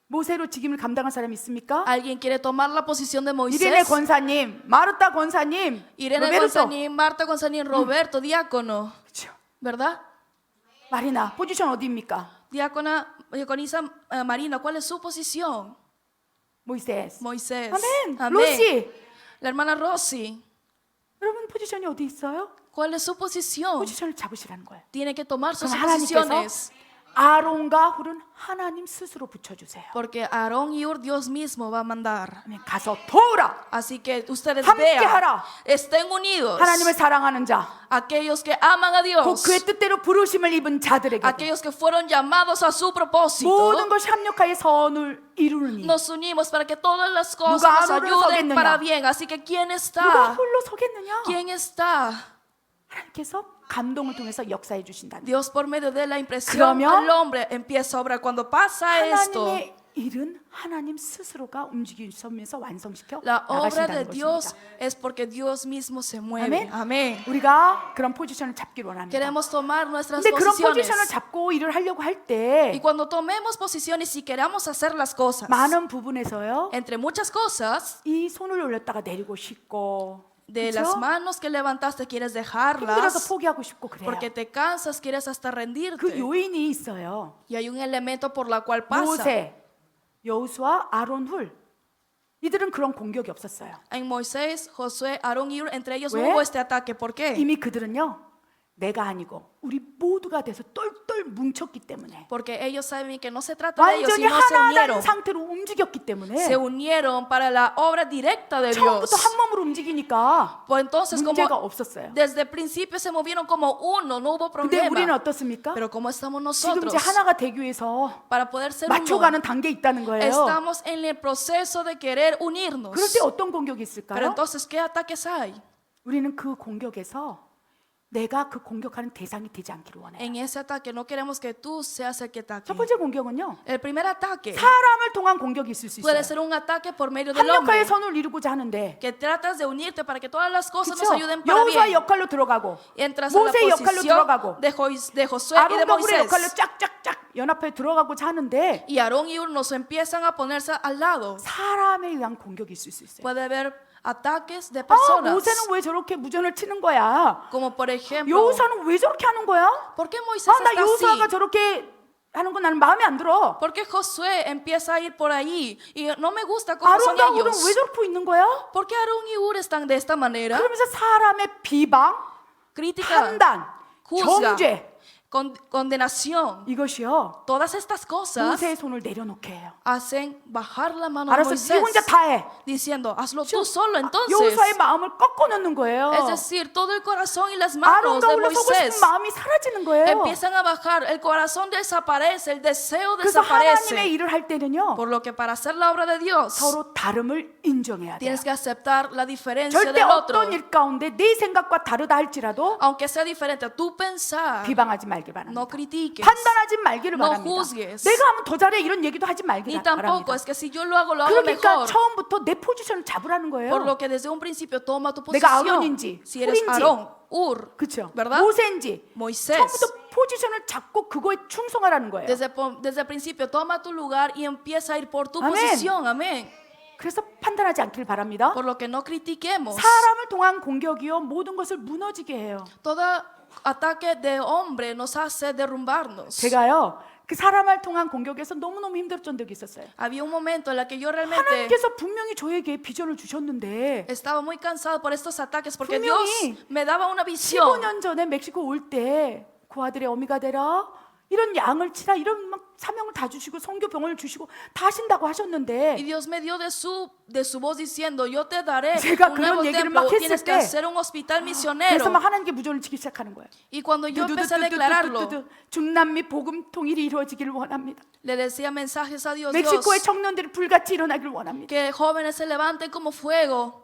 모세로 직임을 감당할 사람이 있습니까? ¿Alguien quiere tomar la posición de 이레네 Moisés? 권사님, 마르타 권사님, Irene 로베르토. Gonzanín, Marta Gonzanín, Roberto, diácono, 그렇죠. ¿verdad? 마리나 포지션 어디입니까? Diaconisa Marina, ¿cuál es su posición? 모이세스. Moisés. 아멘. Amén. 로시. La hermana Rosy, 여러분 포지션이 어디 있어요? ¿cuál es su posición? 포지션을 잡으시라는 거예요. Tiene que tomar sus 그럼 하나님께서 posiciones. 아론과 훌은 하나님 스스로 붙여주세요. Porque Aarón y Hur Dios mismo va a mandar. 아멘. 가서 도우라. Así que ustedes 함께 vean, 하라. estén unidos. 하나님을 사랑하는 자, Aquellos que aman a 곧 Dios, 그의 뜻대로 부르심을 입은 자들에게 aquellos que fueron llamados a su propósito. 모든 것이 합력하여 선을 이루느니 Nos unimos para que todas las cosas 누가 nos 아론을 ayuden 서겠느냐? para bien. Así que ¿quién 누가 está? 홀로 서겠느냐? ¿Quién está? 하나님께서 감동을 통해서 역사해 주신다는 Dios por medio de la impresión 그러면 al hombre empieza a obrar. Cuando pasa esto, 하나님의 일은 하나님 스스로가 움직이면서 완성시켜 la obra de 나가신다는 Dios 것입니다. es porque Dios mismo se mueve. 아멘. Amén. 우리가 그런 포지션을 잡기를 원합니다. Queremos tomar nuestras 근데 그런 posiciones. 포지션을 잡고 일을 하려고 할 Y 때 cuando tomemos posiciones y queramos hacer las cosas, 많은 부분에서요 entre muchas cosas, 이 손을 올렸다가 내리고 싶고 de 그쵸? las manos que levantaste quieres 힘들어서 dejarlas, 포기하고 싶고 그래요. porque te cansas, quieres hasta 그 rendirte. 요인이 있어요. Y hay un elemento por la cual pasa. 모세, 여호수아, 아론, 훌 이들은 그런 공격이 없었어요. En Moisés, Josué, Aarón y Hur, entre ellos no 왜? hubo este ataque. ¿Por qué? 이미 그들은요 내가 아니고 우리 모두가 돼서 똘똘 뭉쳤기 때문에 Porque ellos saben que no se trata de ellos, 완전히 sino se 하나된 unieron. 상태로 움직였기 때문에 Se unieron para la obra directa de Dios. 처음부터 한 몸으로 움직이니까 Pues entonces, 문제가 como 없었어요. desde el principio se movieron como uno, no hubo 근데 우리는 problema. 어떻습니까? Pero como estamos 지금 nosotros, 이제 하나가 되기 위해서 para poder ser uno, 맞춰가는 단계에 있다는 거예요. estamos en el proceso de querer unirnos. 그럴 때 어떤 공격이 Pero 있을까요? entonces, ¿qué ataques hay? 우리는 그 공격에서 내가 그 공격하는 대상이 되지 않기를 원해요. En ese ataque no queremos que tú seas el que ataque. 첫 번째 공격은요. El primer ataque 사람을 통한 공격이 있을 수 puede 있어요. ser un ataque por medio del hombre, 합력하여 선을 이루고자 하는데 que tratas de unirte para que todas las cosas nos 그렇죠? ayuden para 여호수아 bien. 역할로 들어가고 Entras a la 모세 역할로 posición 들어가고 de Josué y de 아론과 훌의 역할로 Moisés. 쫙쫙쫙 연합해 들어가고자 하는데 Y Aarón y Hur nos empiezan a ponerse al lado. 사람에 의한 공격이 있을 수 있어요. Puede haber ataques de 아, personas. 모세는 왜 저렇게 무전을 치는 거야? Como por ejemplo, 여호사는 왜 저렇게 하는 거야? ¿por qué Moisés 아, 나 está 여호사가 así? 저렇게 하는 건 나는 마음에 안 들어. ¿Por qué Josué empieza a ir por ahí? Y no me gusta cómo son 아론과 울은 ellos. 왜 저렇게 있는 거야? ¿Por qué Aarón y Ur están de esta manera? 그러면서 사람의 비방, Crítica, 판단, juzga, 정죄 condenación. 이것이요 Todas estas cosas 모세의 손을 내려놓게 해요. hacen bajar la mano de 알았어, 네 혼자 Moisés, 다 해. diciendo, hazlo tú solo entonces. 여호사의 마음을 꺾어 놓는 거예요. Es decir, todo el corazón y las manos 아론과 de 울러 서고 Moisés 싶은 마음이 사라지는 거예요. empiezan a bajar, el corazón desaparece, el deseo 그래서 하나님의 desaparece. 일을 할 때는요 Por lo que para hacer la obra de Dios 서로 다름을 인정해야 돼요. tienes que aceptar la diferencia 절대 del otro. 어떤 일 가운데 내 생각과 다르다 할지라도 Aunque sea diferente, tú pensar, 비방하지 말길 바랍니다. no critiques. 판단하지 말기를 No 바랍니다. juzgues. 내가 하면 더 잘해 이런 얘기도 하지 말기를 Ni tampoco 바랍니다. es que si yo lo hago 그러니까 mejor. 처음부터 내 포지션을 잡으라는 거예요. Por lo que desde un principio toma tu 내가 posición. 아론인지, Si eres 훌인지, Aarón, Ur, 그렇죠? ¿verdad? 모세인지 Moisés. 처음부터 포지션을 잡고 그거에 충성하라는 거예요. Desde el principio toma tu lugar y empieza a ir por tu Amén. posición. Amén. 그래서 판단하지 않기를 바랍니다. Por lo que no critiquemos. 사람을 통한 공격이요 모든 것을 무너지게 해요. Todo ataque de hombre nos hace derrumbarnos. 제가요 그 사람을 통한 공격에서 너무너무 힘들었던 적이 있었어요. Había un momento en el que yo realmente 하나님께서 분명히 저에게 비전을 주셨는데 estaba muy cansado por estos ataques porque 분명히 Dios me daba una visión. 15년 전에 멕시코 올 때 그 아들의 어미가 되라 이런 양을 치라 이런 막 사명을 다 주시고 성교병을 주시고 다 하신다고 Y 하셨는데 Dios me dio de su voz diciendo, yo te daré 제가 un 그런 nuevo 얘기를 templo, 막 tienes 했을 que 때 hacer un hospital 그래서 misionero. 막 하나님께 무전을 치기 시작하는 거예요. Y cuando yo empecé a declararlo, 두두두두두두두. 중남미 복음 통일이 이루어지기를 원합니다. le decía mensajes a Dios, 멕시코의 Dios, 청년들이 불같이 일어나기를 원합니다. que jóvenes se levanten como fuego.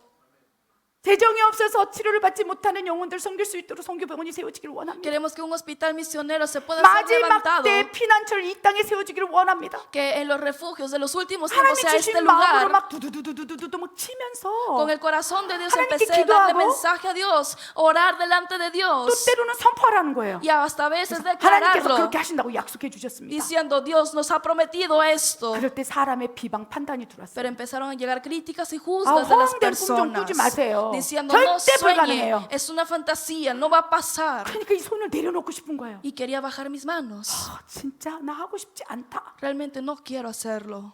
재정이 없어서 치료를 받지 못하는 영혼들 섬길 수 있도록 성교병원이 세워지기를 원합니다. Queremos que un hospital misionero se pueda ser 마지막 levantado, 때 피난처를 이 땅에 세워지기를 원합니다. que en los refugios de los últimos tiempos 하나님이 sea este 주신 마음으로 lugar. 막 두두두두두두두 막 치면서 Con el corazón de Dios 하나님께 empecé a darle 기도하고 mensaje a Dios, orar delante de 또 Dios 때로는 선포하라는 거예요. y hasta a veces 하나님께서 declararlo, 그렇게 하신다고 약속해 주셨습니다. diciendo Dios nos ha prometido esto. 그럴 때 사람의 비방 판단이 들어왔어요. Pero empezaron a llegar críticas y 아, juzgas de las 허황된 꿈 좀 꾸지 personas, 마세요. diciendo no 절대 sueñe, 불가능해요. es una fantasía, no va a pasar. 그러니까 이 손을 내려놓고 싶은 거예요. Y quería bajar mis manos. 아, 진짜 나 하고 싶지 않다. Realmente no quiero hacerlo.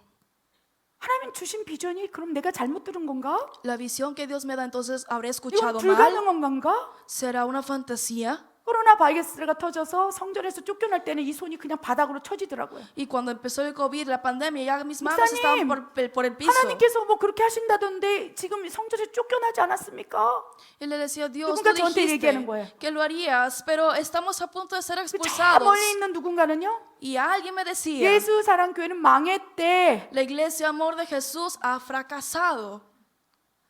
하나님 주신 비전이 그럼 내가 잘못 들은 건가? La visión que Dios me da, entonces habré 이건 escuchado mal. 불가능한 건가? ¿Será una fantasía? 코로나 바이러스가 터져서 성전에서 쫓겨날 때는 이 손이 그냥 바닥으로 쳐지더라고요. Y cuando empezó el COVID, la pandemia, ya mis manos 목사님, estaban por el piso. 하나님께서 뭐 그렇게 하신다던데 지금 성전에 쫓겨나지 않았습니까? Y le decía, Dios, 누군가 tú 저한테 얘기하는 dijiste 거예요. que lo harías, pero estamos a punto de ser 저 expulsados. 멀리 있는 누군가는요. Y alguien me decía, 예수 사랑교회는 망했대. la iglesia Amor de Jesús ha fracasado.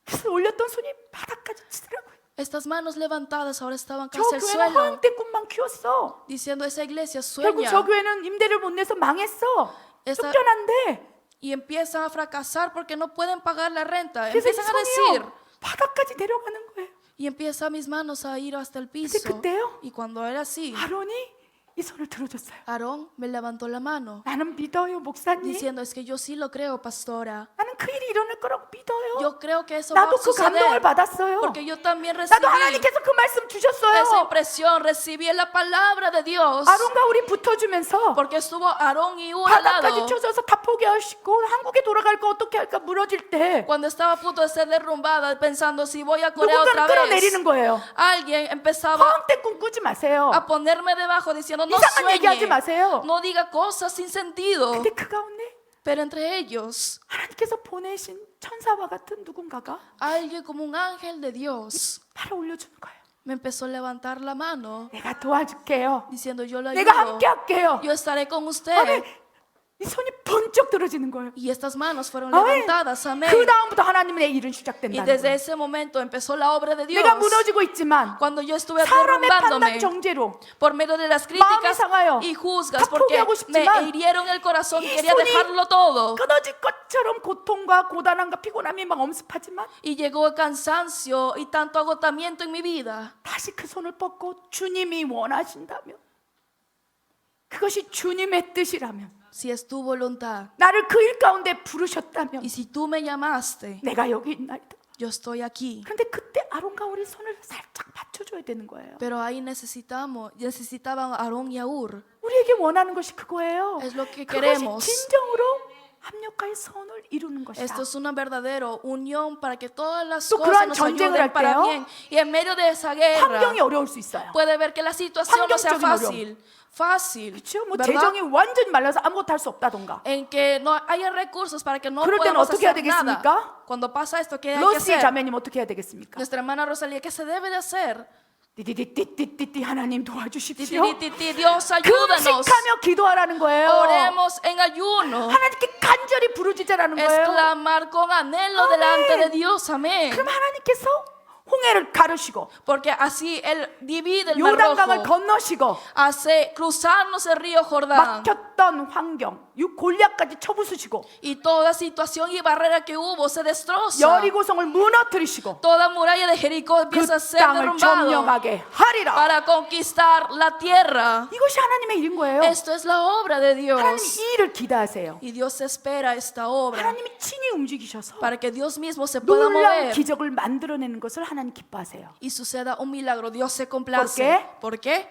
그래서 올렸던 손이 바닥까지 치더라고요. Estas manos levantadas ahora estaban 저 casi al 교회는 suelo, 허황된 꿈만 키웠어. diciendo, esa iglesia 결국 sueña 저 교회는 임대를 못 내서 망했어. esa- 쫓겨난대. y empiezan a fracasar porque no pueden pagar la renta. 그래서 이 Empiezan a decir, 손이요 바닥까지 내려가는 거예요. y empiezan mis manos a ir hasta el piso. 그때요? Y cuando era así, 아론이 이 손을 들어줬어요. Aarón me levantó la mano, 나는 믿어요, 목사님. diciendo, es que yo sí lo creo, pastora. 나는 그 일이 일어날 거라고 믿어요. Yo creo que eso va a 나도 그 감동을 suceder. 받았어요. Porque yo también recibí 나도 하나님께서 그 말씀 esa 주셨어요. impresión, recibí la palabra de Dios. 아론과 우리 붙어주면서 Porque estuvo Aarón y Ur al 바닥까지 lado. 쳐져서 다 포기하시고 한국에 돌아갈 거 어떻게 할까 무너질 때 Cuando estaba a punto de ser derrumbada, pensando si voy a Corea 누군가를 otra vez, 끌어내리는 거예요. alguien empezaba 허황된 꿈 꾸지 마세요. a ponerme debajo diciendo, no 이상한 얘기하지 sueñe, 마세요. no diga cosas sin sentido. 근데 그 가운데 Pero entre ellos, 하나님께서 보내신 천사와 같은 누군가가 alguien como un ángel de Dios 팔을 올려주는 거예요. me empezó a levantar la mano, 내가 도와줄게요. diciendo, yo lo 내가 ayudo, 함께 할게요. yo estaré con usted. 아멘. 이 손이 번쩍 들어지는 거예요. Y estas manos fueron 아멘. levantadas, amén. 그 다음부터 하나님의 일은 Y 시작된다는 desde 거예요. ese momento empezó la obra de Dios. 내가 무너지고 있지만 Cuando yo estuve 사람의 derrumbándome 판단 정죄로 por medio de las 마음이 críticas 상하여 y juzgas, 다 porque 포기하고 me 싶지만 hirieron el corazón, 이 quería 손이 dejarlo todo. 끊어질 것처럼 고통과 고단함과 피곤함이 막 엄습하지만 Y llegó el cansancio y tanto agotamiento en mi vida. 다시 그 손을 뻗고 주님이 원하신다면 그것이 주님의 뜻이라면 Si es tu voluntad 나를 그 일 가운데 부르셨다면 y si tú me llamaste, 내가 여기 있나이다. yo estoy aquí. 그런데 그때 아론과 우리 손을 살짝 받쳐줘야 되는 거예요. Pero ahí necesitaban a Aarón y a Hur. 우리에게 원하는 것이 그거예요. Es lo que 그것이 queremos. 진정으로 합력과의 선을 이루는 것이다. Esto es una verdadera unión para que todas las 또 cosas 그러한 nos 전쟁을 ayuden para 할 때요. bien. Y en medio de esa guerra 환경이 어려울 수 있어요. puede ver que la situación no sea 환경적인 fácil, 그렇죠? 뭐 ¿verdad? 재정이 완전히 말라서 아무것도 할 수 없다던가. En que no haya recursos para que no 그럴 때는 podamos 어떻게 해야 hacer nada. 되겠습니까? Cuando pasa esto, ¿qué hay que 로스의 hacer? 자매님 어떻게 해야 되겠습니까? Nuestra hermana Rosalía, ¿qué se debe de hacer? 띠띠띠띠띠띠 하나님 도와주십시오. Titi, Dios, ayúdanos. 금식하며 기도하라는 거예요. Oremos en ayuno. 하나님께 간절히 부르짖으라는 거예요. Exclamar con anhelo delante de Dios. Amén. 그럼 하나님께서 홍해를 가르시고 Porque así Él divide el mar 요단강을 rojo, 건너시고 hace cruzarnos el río Jordán. 막혔던 환경, 골리앗까지 쳐부수시고 Y toda situación y barrera que hubo se destroza. 여리고성을 무너뜨리시고 Toda muralla de Jericó 그 empieza a ser 땅을 derrumbado 점령하게 하리라. para conquistar la tierra. 이것이 하나님의 일인 거예요. Esto es la obra de 하나님 Dios. 이 일을 기대하세요. Y Dios espera esta obra 하나님이 친히 움직이셔서 para que Dios mismo se pueda 놀라운 mover 기적을 만들어내는 것을 하나님 기뻐하세요. y suceda un milagro. Dios se complace. qué? ¿Por qué?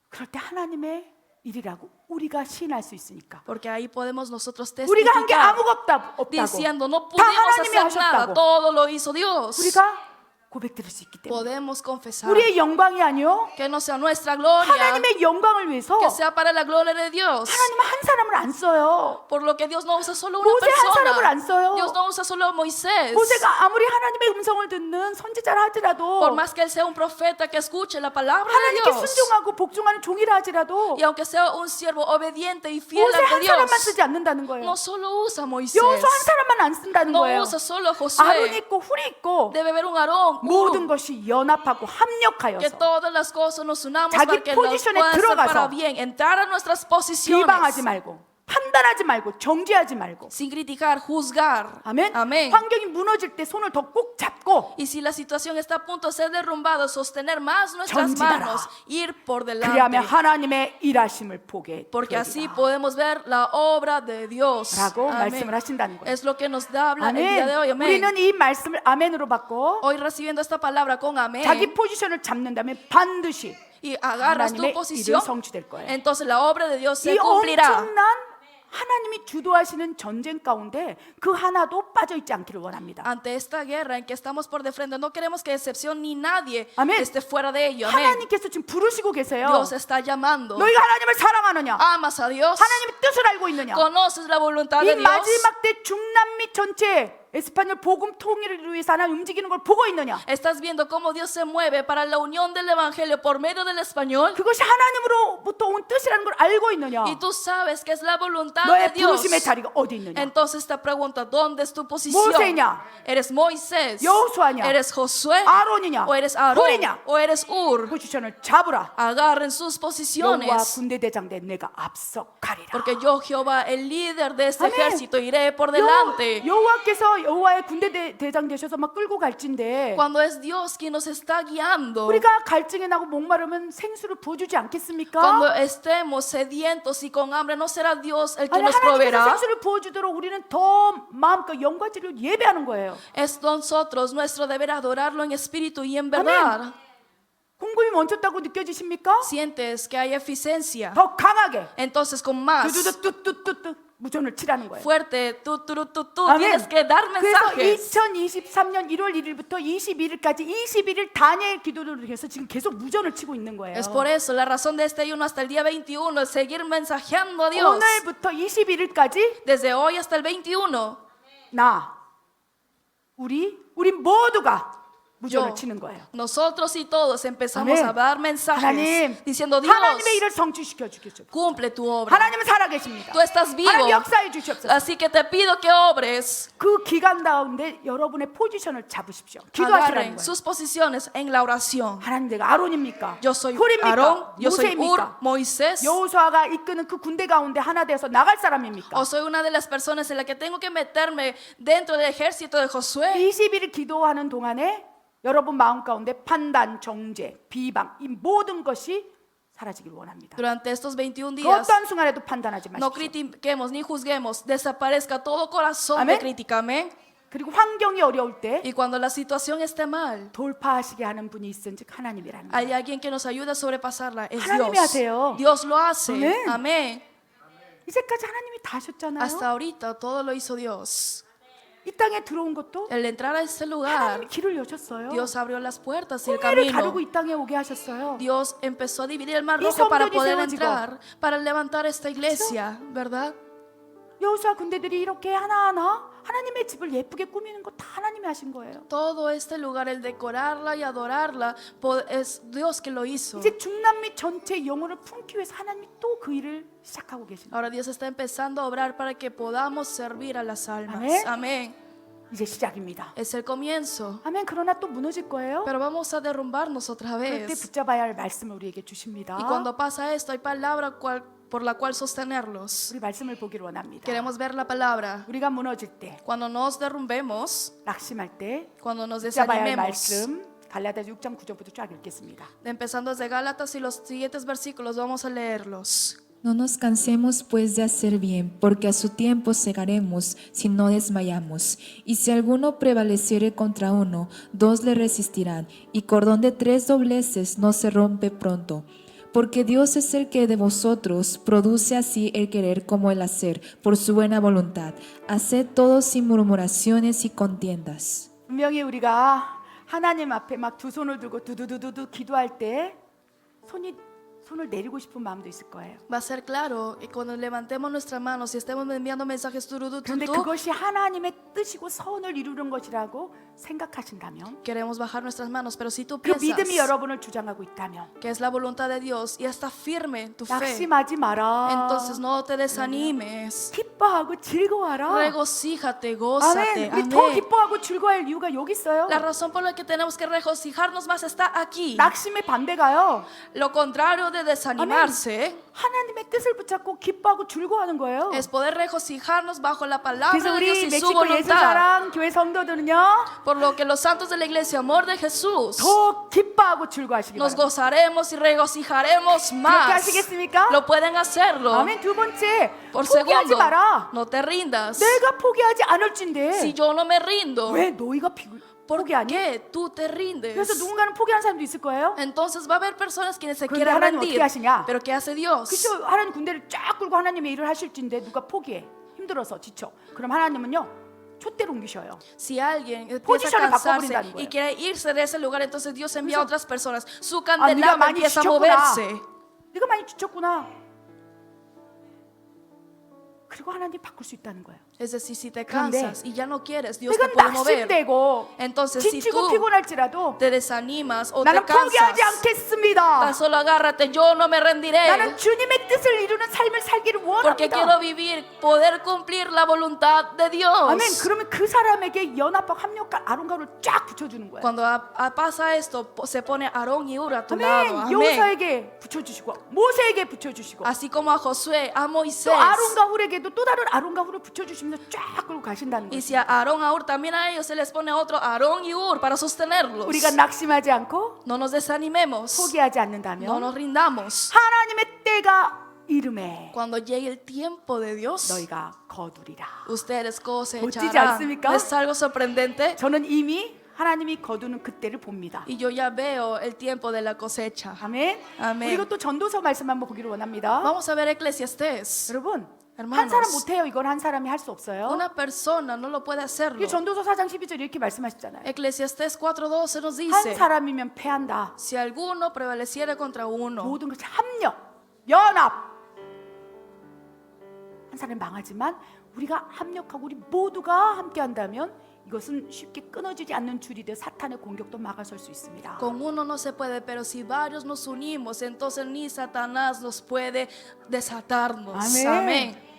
그럴 때 하나님의 일이라고 우리가 시인할 수 있으니까. Porque ahí podemos nosotros 우리가 한 게 testificar 없다고 diciendo no 다 pudimos 하나님이 hacer nada, 하셨다고 todo lo hizo Dios. 우리가 고백드릴 수 있기 때문에 Podemos confesar 우리의 영광이 아니요 que no sea nuestra gloria, 하나님의 영광을 위해서 que sea para la gloria de Dios. 하나님은 한 사람을 안 써요. Por lo que Dios no usa solo una 모세 한 사람을 안 persona. 써요. Dios no usa solo a Moisés. 모세가 아무리 하나님의 음성을 듣는 선지자라 하더라도 Por más que él sea un profeta que escuche la palabra de 하나님께 Dios, 순종하고 복종하는 종이라 하더라도 y aunque sea un siervo obediente y fiel 모세 ante 한 사람만 Dios, 쓰지 않는다는 거예요. no solo usa a Moisés, 여호수 한 사람만 안 쓴다는 no 거예요. usa solo a 아론이 Josué. 있고 훌이 있고 Debe haber un Aarón, 모든 Ur, 것이 연합하고 que 합력하여서 todas las cosas nos unamos 자기 para que las 포지션에 puedan ser para 들어가서 bien, entrar a nuestras 비방하지 posiciones 말고 판단하지 말고 정죄하지 말고 sin criticar, juzgar. 아멘. Amén. 환경이 무너질 때 손을 더 꼭 잡고 Y si la situación está a punto de ser derrumbada, sostener más nuestras 전진하라. manos, ir por 그리하면 delante. 하나님의 일하심을 보게 Porque así 되리라. podemos ver la obra de Dios. 라고 Amén. 말씀을 하신다는 거예요. Es lo que nos da habla el día de hoy. 아멘. Amén. 우리는 이 말씀을 아멘으로 받고 Hoy recibiendo esta palabra con amén 자기 포지션을 잡는다면 반드시 y agarras tu 하나님의 posición, 일은 성취될 거예요. entonces la obra de Dios se 이 cumplirá. 엄청난 하나님이 주도하시는 전쟁 가운데 그 하나도 빠져 있지 않기를 원합니다. Ante esta guerra en que estamos por de frente, no queremos que excepción ni nadie Amén. esté fuera de ello. Amén. 하나님께서 지금 부르시고 계세요. Dios está llamando. 너희가 하나님을 사랑하느냐? Amas a Dios. 하나님의 뜻을 알고 있느냐? Conoces la voluntad 이 de Dios. 마지막 때 중남미 전체 에스파뇰 복음 통일을 위해서 하나님 움직이는 걸 보고 있느냐? Estás viendo cómo Dios se mueve para la unión del evangelio por medio del español. 그것이 하나님으로부터 온 뜻이라는 걸 알고 있느냐? Y tú sabes que es la voluntad de 너의 Dios. 부르심의 자리가 어디 있느냐? Entonces te pregunta, ¿dónde es tu posición? 모세냐? ¿Eres Moisés? 여호수아냐? ¿Eres Josué? 아론이냐? ¿O eres Aarón? 훌이냐? ¿O eres Ur? 포지션을 잡으라. Agarren sus 여호와 posiciones. 군대 대장 내 내가 앞서가리라. Porque yo, Jehová, el líder de este Amén. ejército, iré por delante. 여호와께서 여호와의 군대 대장 되셔서 막 끌고 갈진데 Cuando es Dios quien nos está guiando, 우리가 갈증에 나고 목마르면 생수를 부어주지 않겠습니까? cuando estemos sedientos y con hambre, ¿no será Dios el que 아니 nos 하나님께서 proveerá? 생수를 부어주도록 우리는 더 마음껏 영과 진리로 예배하는 거예요. Es nosotros nuestro deber adorarlo en espíritu y en verdad. 공급이 멈췄다고 느껴지십니까? Sientes que hay eficiencia, 더 강하게 entonces con más 뚜뚜뚜뚜뚜뚜 무전을 치라는 거예요. fuerte, tú 아멘. tienes que dar 그래서 mensajes. 2023년 1월 1일부터 21일까지 21일 다니엘 기도를 해서 지금 계속 무전을 치고 있는 거예요. Es por eso la razón de este ayuno hasta el día 21 es seguir mensajeando a Dios. 오늘부터 21일까지 Desde hoy hasta el 21, 우리 모두가 무전을 Yo. 치는 거예요. nosotros y todos empezamos Amén. a dar mensajes 하나님, diciendo, Dios, 하나님의 일을 성취시켜 주십시오. cumple tu obra. 하나님은 살아계십니다. Tú estás vivo. 하나님 역사해 주시옵소서. Así que te pido que obres. 그 기간 가운데 여러분의 포지션을 잡으십시오. 기도하시라는 Agarren 거예요. sus posiciones en la oración. 하나님 내가 아론입니까? Yo soy 훌입니까? Aarón, yo soy Ur, 모세입니까? Moisés. 여호수아가 이끄는 그 군대 가운데 하나 되어서 나갈 사람입니까? O soy una de las personas en la que tengo que meterme dentro del ejército de Josué. 20일 기도하는 동안에 여러분 마음 가운데 판단, 정죄, 비방 이 모든 것이 사라지길 원합니다. Durante estos 21 그 días, 어떤 순간에도 판단하지 no 마십시오. critiquemos ni juzguemos, desaparezca todo corazón Amén. de crítica. Amén. 그리고 환경이 어려울 때 Y cuando la situación esté mal, 돌파하시게 하는 분이 있은즉 하나님이라는 거예요. hay alguien que nos ayuda a sobrepasarla. Es 하나님이 Dios. 하세요. Dios lo hace. Amén. Amén. 이제까지 하나님이 다 하셨잖아요. Hasta ahorita todo lo hizo Dios. 이 땅에 들어온 것도 El entrar a este lugar, 하나님이 길을 여셨어요. Dios abrió las puertas y el 홍해를 camino. 가르고 이 땅에 오게 하셨어요. Dios empezó a dividir el mar 이 rojo para 성전이 poder 세워지고. entrar, para levantar esta iglesia, ¿verdad? 여호수아 군대들이 이렇게 하나하나 하나님의 집을 예쁘게 꾸미는 거 다 하나님이 하신 거예요. Todo este lugar, el decorarla y adorarla, es Dios que lo hizo. 이제 중남미 전체 영혼을 품기 위해서 하나님이 또 그 일을 시작하고 계신 거예요. Ahora Dios está empezando a obrar para que podamos servir a las almas. Amén. Amén. 이제 시작입니다. Es el comienzo. 아멘. 그러나 또 무너질 거예요. Pero vamos a derrumbarnos otra 그때 vez. 붙잡아야 할 말씀을 우리에게 주십니다. Y cuando pasa esto, hay palabra por la cual sostenerlos. 우리 말씀을 보기를 원합니다. Queremos ver la palabra. 우리가 무너질 때, Cuando nos derrumbemos, 낙심할 때 cuando nos 붙잡아야 할 desanimemos. 말씀 갈라디아서 6장 9절부터 쫙 읽겠습니다. Empezando desde Gálatas y los siguientes versículos, vamos a leerlos. No nos cansemos pues de hacer bien, porque a su tiempo segaremos si no desmayamos. Y si alguno prevaleciere contra uno, dos le resistirán, y cordón de 3 dobleces no se rompe pronto. Porque Dios es el que de vosotros produce así el querer como el hacer, por su buena voluntad. Haced todo sin murmuraciones y contiendas. 분명히 우리가 하나님 앞에 막 두 손을 들고 두두두두두 기도할 때 손을 내리고 싶은 마음도 있을 거예요. Va a ser claro que cuando levantemos nuestras manos y estemos enviando mensajes 그런데 그것이 하나님의 뜻이고 선을 이루는 것이라고 생각하신다면, queremos bajar nuestras manos, pero si tú 그 piensas 믿음이 여러분을 주장하고 있다면 que es la voluntad de Dios y está firme en tu fe, 낙심하지 마라. entonces no te desanimes. 기뻐하고 즐거워하라. Regocíjate, gózate. 아멘. 우리 더 Amén. 기뻐하고 즐거워할 이유가 여기 있어요. La razón por la que tenemos que regocijarnos más está aquí. 낙심의 반대가요. Lo contrario de desanimarse 하나님의 뜻을 붙잡고 기뻐하고 즐거워하는 거예요. es poder regocijarnos bajo la palabra 그래서 de Dios 우리 y su 멕시코 voluntad. 예수사랑 교회 성도들은요 Por lo que los santos de la iglesia Amor de Jesús 더 기뻐하고 즐거워하시기 nos 바랍니다. gozaremos y regocijaremos 그렇게 más. 하시겠습니까? Lo pueden hacerlo. 아멘. 두 번째, Por 포기하지 segundo, 마라. no te rindas. 내가 포기하지 않을진데 Si yo no me rindo, 왜 너희가 ¿por 포기하니? qué tú te 그래서 rindes? 누군가는 포기하는 사람도 있을 거예요. Entonces va a haber personas quienes se 그런데 quieren 하나님 rendir. 어떻게 하시냐? Pero ¿qué hace Dios? 그렇죠. 하나님 군대를 쫙 끌고 하나님의 일을 하실진데 누가 포기해? 힘들어서 지쳐. 그럼 하나님은요 촛대로 옮기셔요. Si alguien empieza a Posicion을 cansarse 바꿔버린다는 y 거예요. quiere irse de ese lugar, entonces Dios envía a 그래서- otras personas. Su 네가 candelabro 많이 empieza a 지쳤구나. moverse. 네가 많이 지쳤구나. 그리고 하나님 바꿀 수 있다는 거예요. Es decir, si te 그런데 cansas y ya no quieres, Dios te 내가 puede mover. 낙심되고 Entonces, si 지치고 tú 피곤할지라도 te desanimas o te 나는 포기하지 cansas, 않겠습니다. tan solo agárrate, yo no me rendiré. 나는 주님의 뜻을 이루는 삶을 살기를 Porque quiero 원합니다. vivir, poder cumplir la voluntad de Dios. 아멘. 그러면 그 사람에게 연합과 합력과 아론가루를 쫙 붙여주는 거예요. Cuando pasa esto, se pone Aarón y Ur a tu lado. 아멘. Amén. 여호사에게 붙여주시고 모세에게 붙여주시고 Así como a Josué, a 또 Moisés. 아론과 훌에게도 또 다른 아론과 훌을 붙여주시면서 쫙 끌고 가신다는 Y 거예요. si a Aarón, a Ur, también a ellos se les pone otro Aarón y Ur para sostenerlos. 우리가 낙심하지 않고 No nos desanimemos. 포기하지 No 않는다면 nos rindamos. 하나님의 때가 이름에 Cuando llegue el tiempo de Dios, 너희가 거두리라. ustedes 멋지지 cosecharán. 않습니까? ¿No es algo sorprendente? 저는 이미 하나님이 거두는 그때를 봅니다. Y yo ya veo el tiempo de la cosecha. 아멘. 아멘. 그리고 또 전도서 말씀 한번 보기를 원합니다. Vamos a ver Eclesiastés. 여러분, Hermanos. 한 사람 못해요. 이건 한 사람이 할 수 없어요. Una persona no lo puede hacerlo. 이 전도서 4장 12절 이렇게 말씀하셨잖아요. Eclesiastés 4:12 nos 한 dice: 사람이면 패한다. Si alguno prevaleciera contra uno, 모든 것이 합력, 연합. 한 사람이 망하지만 우리가 합력하고 우리 모두가 함께 한다면 이것은 쉽게 끊어지지 않는 줄이 돼 사탄의 공격도 막아설 수 있습니다. con uno no se puede, pero si varios nos unimos, entonces ni Satanás nos puede desatarnos. Amén. Amén.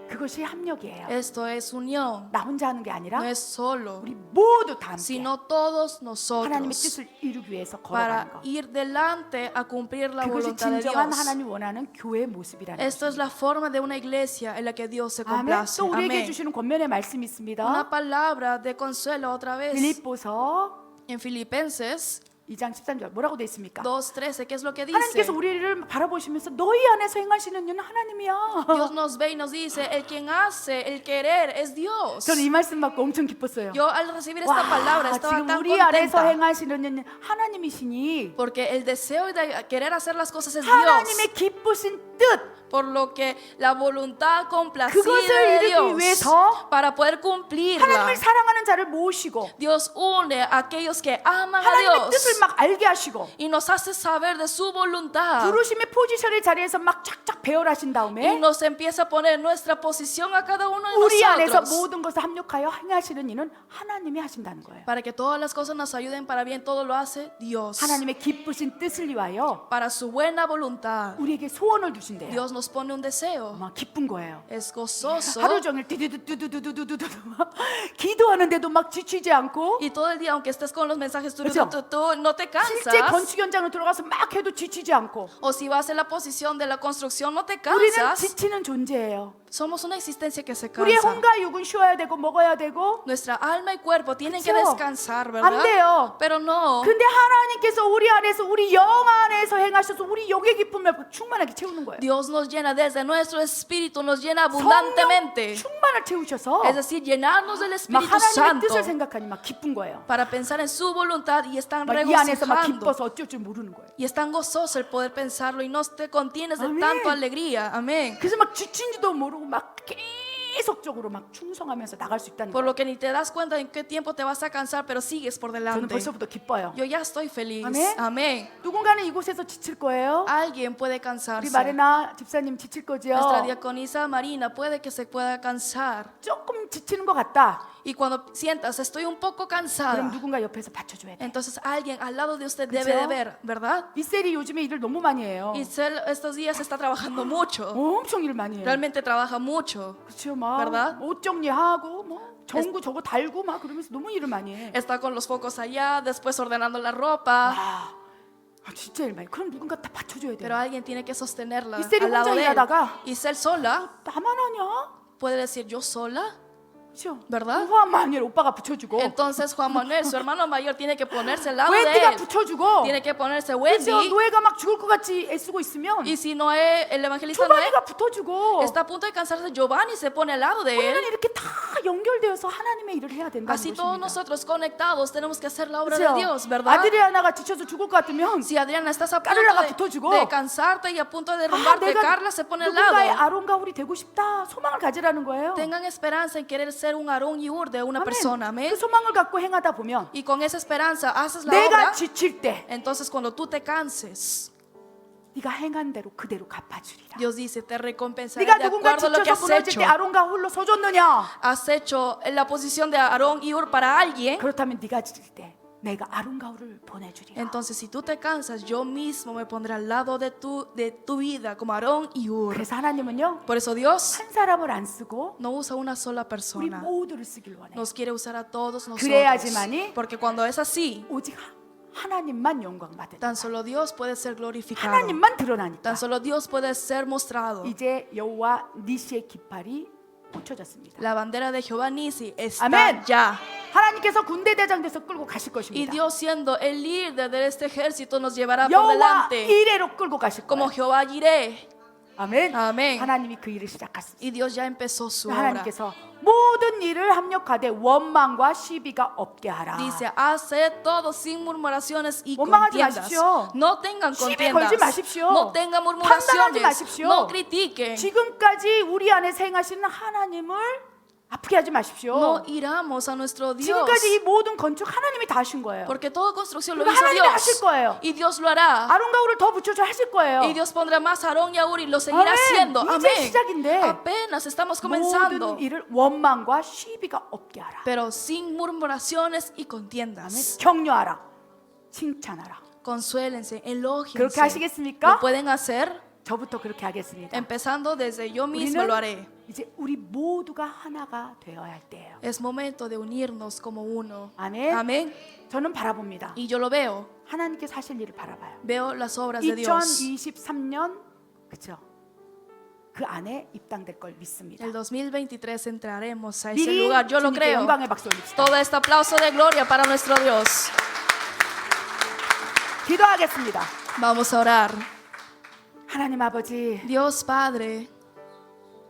그것이 합력이에요. Esto es unión, 나 혼자 하는 게 아니라 no es solo, 우리 모두 다 함께 sino todos 하나님의 nosotros 뜻을 이루기 위해서 걸어가는 para 거. ir delante a cumplir la 그것이 voluntad de 진정한 Dios. 하나님 원하는 교회의 모습이라는 Esto es 것입니다. la forma de una iglesia en la que Dios se 아멘. complace. 또 우리에게 Amén. 주시는 권면의 말씀이 있습니다. Una palabra de consuelo otra vez. 빌립보서 En Filipenses 2장 13절 뭐라고 돼 있습니까? 2:13, ¿qué es lo que dice? 하나님께서 우리를 바라보시면서 너희 안에서 행하시는 이는 하나님이야. Dios nos ve y nos dice, el quien hace el querer es Dios. 저는 이 말씀 받고 엄청 기뻤어요. Yo al recibir esta palabra estaba 지금 tan 우리 안에서 contenta 행하시는 이는 하나님이시니 porque el deseo de querer hacer las cosas es Dios. 하나님의 기쁘신 뜻 Por lo que la voluntad complacida 그것을 de 이루기 Dios 위해서 para poder cumplirla. 하나님을 사랑하는 자를 모으시고 Dios une a aquellos que aman a 하나님의 뜻을 Dios 막 알게 하시고 y nos hace saber de su voluntad 부르심의 포지션의 자리에서 막 쫙쫙 배열하신 y 다음에 nos empieza a poner nuestra posición a cada uno de 우리 안에서 nosotros 모든 것을 합력하여 행하시는 이는 하나님이 하신다는 거예요. para que todas las cosas nos ayuden para bien. Todo lo hace Dios 하나님의 기쁘신 뜻을 위하여 para su buena voluntad. 우리에게 소원을 주신대요. Dios nos pone un deseo. 막 기쁜 거예요. Es gozoso 하루 종일 두두두두두두두두두 기도하는데도 막 지치지 않고 y todo el día, aunque estés con los mensajes, 그렇죠? no te 실제 cansas. 건축 현장을 들어가서 막 해도 지치지 않고 O si vas en la posición de la construcción, no te 우리는 cansas. 지치는 존재예요. Somos una existencia que se 우리의 cansa. 혼과 육은 쉬어야 되고 먹어야 되고 Nuestra alma y cuerpo tienen que 그렇죠? descansar, 안 ¿verdad? 돼요. Pero no. 근데 하나님께서 우리 안에서 우리 영 안에서 행하셔서 우리 영의 기쁨을 충만하게 채우는 거예요. Dios nos llena desde nuestro espíritu, nos llena 성령 abundantemente. 충만을 채우셔서 Es decir, llenarnos del 막 Espíritu 하나님의 Santo 뜻을 생각하니 막 기쁜 거예요. para pensar en su voluntad y están 막 이 안에서 막 regocijando. 기뻐서 어쩔 줄 모르는 거예요. Y es tan gozoso el poder pensarlo y no te contienes de Amén. tanto alegría. Amén. 그래서 막 지친지도 모르고 막 계속적으로 막 충성하면서 나갈 수 있다는 Por 거예요. lo que ni te das cuenta en qué tiempo te vas a cansar, pero sigues por 저는 delante. 벌써부터 기뻐요. Yo ya estoy feliz. Amén. Amén. 누군가는 이곳에서 지칠 거예요. Alguien puede 우리 cansarse. 마레나 집사님 지칠 거죠. Nuestra diaconisa Marina puede que se pueda cansar. 조금 지치는 것 같다. Y cuando sientas, estoy un poco 그럼 cansada, 누군가 옆에서 받쳐줘야 돼. entonces alguien al lado de usted 그쵸? debe de ver, ¿verdad? 이셀이 요즘에 일을 너무 많이 해요. Y estos días está trabajando mucho. 엄청 일 많이 해요. Realmente trabaja mucho. 그렇죠, 막 ¿verdad? 옷 정리하고 뭐 전구 저거 달고 막 그러면서 너무 일을 많이 해. Está con los focos allá, después ordenando la ropa. 진짜 일 많이. 그럼 누군가 다 받쳐줘야 돼. Pero alguien tiene que sostenerla 이셀이 al lado 혼자 de él. 일하다가 Y ser sola, 나만 하냐? puede decir yo sola. 그렇죠. ¿Verdad? 화마니엘 오빠가 붙여주고 Entonces Juan Manuel, su hermano mayor, tiene que ponerse al lado de 웬디가 él. 붙여주고 Tiene que ponerse 그렇죠. Wendy. 노예가 막 죽을 것 같이 애쓰고 있으면 Y si Noé, el evangelista Noé, 조반이가 붙어주고 está a punto de cansarse, Giovanni se pone al lado de él. 우리는 이렇게 다 연결되어서 하나님의 일을 해야 된다는 Así todos 것입니다. nosotros conectados tenemos que hacer la obra de 그렇죠? Dios, ¿verdad? 아드리아나가 지쳐서 죽을 것 같으면 Si Adriana estás a punto Carla가 붙어주고 de cansarte y a punto de 아, derrumbarte, 내가 Carla se pone al 누군가의 lado. 아론과 홀이 되고 싶다 소망을 가지라는 거예요. Tengan esperanza en querer ser un Aarón y Ur de una persona, 그 amén. 소망을 갖고 행하다 보면 Y con esa esperanza haces la 내가 obra. 지칠 때 Entonces cuando tú te canses, 네가 행한 대로 그대로 갚아주리라. Dios dice, te recompensaré 네가 de 누군가 acuerdo a lo que 지쳐서 has 무너질 hecho. 때 아론과 홀로 서줬느냐? Has hecho en la posición de Aarón y Ur para alguien. 그렇다면 네가 지칠 때 내가 아론과 홀을 보내주리라. Entonces si tú te cansas, yo mismo me pondré al lado de tu vida como Aarón y Ur. 그래서 하나님은요 Por eso Dios 한 사람을 안 쓰고 no usa una sola 우리 persona. 모두를 쓰길 원해요. Nos quiere usar a todos nosotros. 그래야지만이 Porque cuando es así, 오직 하나님만 영광 받을. tan solo Dios puede ser glorificado. 하나님만 드러나니까. Tan solo Dios puede ser mostrado. 이제 여호와 니시의 깃발이 꽂혀졌습니다. La bandera de Jehová Nisi está Amén. ya. 하나님께서 군대 대장돼서 끌고 가실 Y 것입니다. Dios siendo el líder de este ejército nos llevará por 여호와 delante. 이레로 끌고 가실 Como 거예요. Jehová Jireh. 아멘. 아멘. 하나님이 그 일을 시작했습니다. Y Dios ya empezó su obra. 하나님께서 모든 일을 합력하되 원망과 시비가 없게 하라. Dice, hace todo sin murmuraciones y 원망하지 contiendas. 마십시오. No tengan 시비 contiendas. 걸지 마십시오. No tengan 판단하지 murmuraciones. 마십시오. No critiquen. 지금까지 우리 안에서 행하시는 하나님을 아프게 하지 마십시오. No iramos a nuestro Dios. 지금까지 이 모든 건축 하나님이 다 하신 거예요. Porque toda construcción lo 그러니까 hizo 하나님이 Dios. 하실 거예요. Y Dios lo hará. 아론과 홀을 더 붙여서 하실 거예요. Y Dios pondrá más a Aarón y a Ur y lo seguirá Amén. haciendo. 이제 Amén. 시작인데 Apenas estamos comenzando. 모든 일을 원망과 시비가 없게 하라. Pero sin murmuraciones y 아멘. contiendas. 격려하라. 칭찬하라. Consuélense, 그렇게 elógiense. 하시겠습니까? ¿Lo pueden hacer? 저부터 그렇게 하겠습니다. Empezando desde yo mismo lo haré. 이제 우리 모두가 하나가 되어야 할 때예요. Es momento de unirnos como uno. 아멘. Amén. 저는 바라봅니다. Y yo lo veo. 하나님께서 하실 일을 바라봐요. Veo las obras de Dios. 2023년 그렇죠? 그 안에 입당될 걸 믿습니다. El 2023 entraremos a ese 미리 lugar. Yo lo 주님께 creo. 영광의 박수 올립시다. Todo este aplauso de gloria para nuestro Dios. 기도하겠습니다. Vamos a orar. 하나님 아버지, Dios Padre,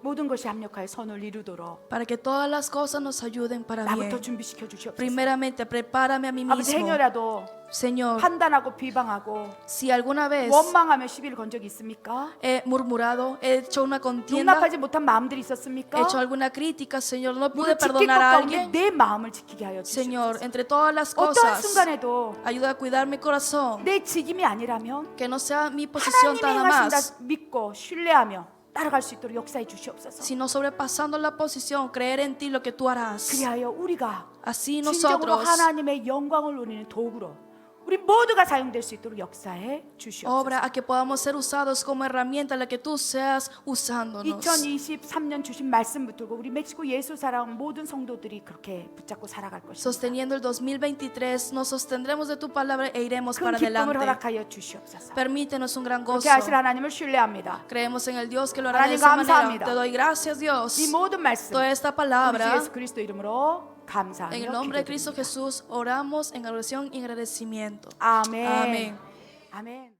모든 것이 합력하여 선을 이루도록 para que todas las cosas nos ayuden para 나부터 bien. 준비시켜 주시옵소서. Primeramente, prepárame a mí 아버지, mismo. 행여라도 Señor, 판단하고 비방하고 si alguna vez 원망하며 시비를 건 적이 있습니까? he murmurado, he hecho una contienda, 용납하지 못한 마음들이 있었습니까? he hecho alguna crítica, Señor, no pude 이거 지킬 것 perdonar a 가운데 alguien. 내 마음을 지키게 하여 Señor, 주시옵소서. entre todas las 어떠한 cosas, 순간에도 ayuda a cuidar mi corazón, 내 직임이 아니라면 que no sea mi posición 하나님의 nada 행하신다 más, 믿고 신뢰하며 따라갈 수 있도록 역사해 주시옵소서. sino sobrepasando la posición, creer en ti lo que tú harás. 그리하여 우리가 Así 진정으로 nosotros 하나님의 영광을 누리는 도구로 우리 모두가 사용될 수 있도록 역사해 주시옵소서. obra a que podamos ser usados como herramienta en la que tú seas usándonos. 2023년 주신 말씀 붙들고 우리 멕시코 예수 사랑 모든 성도들이 그렇게 붙잡고 살아갈 것입니다. Sosteniendo el 2023, nos sostendremos de tu palabra e iremos 큰 para 기쁨을 adelante. 허락하여 주시옵소서. Permítenos un gran gozo. 그렇게 하실 하나님을 신뢰합니다. Creemos en el Dios que lo hará de 하나님 esa manera. 감사합니다. Te doy gracias, Dios. 이 모든 말씀 Toda esta 우리 주 palabra, 예수 그리스도 이름으로 감사하며 en el nombre de Cristo 기도드립니다. Jesús, oramos en oración y agradecimiento. 아멘. 아멘. 아멘.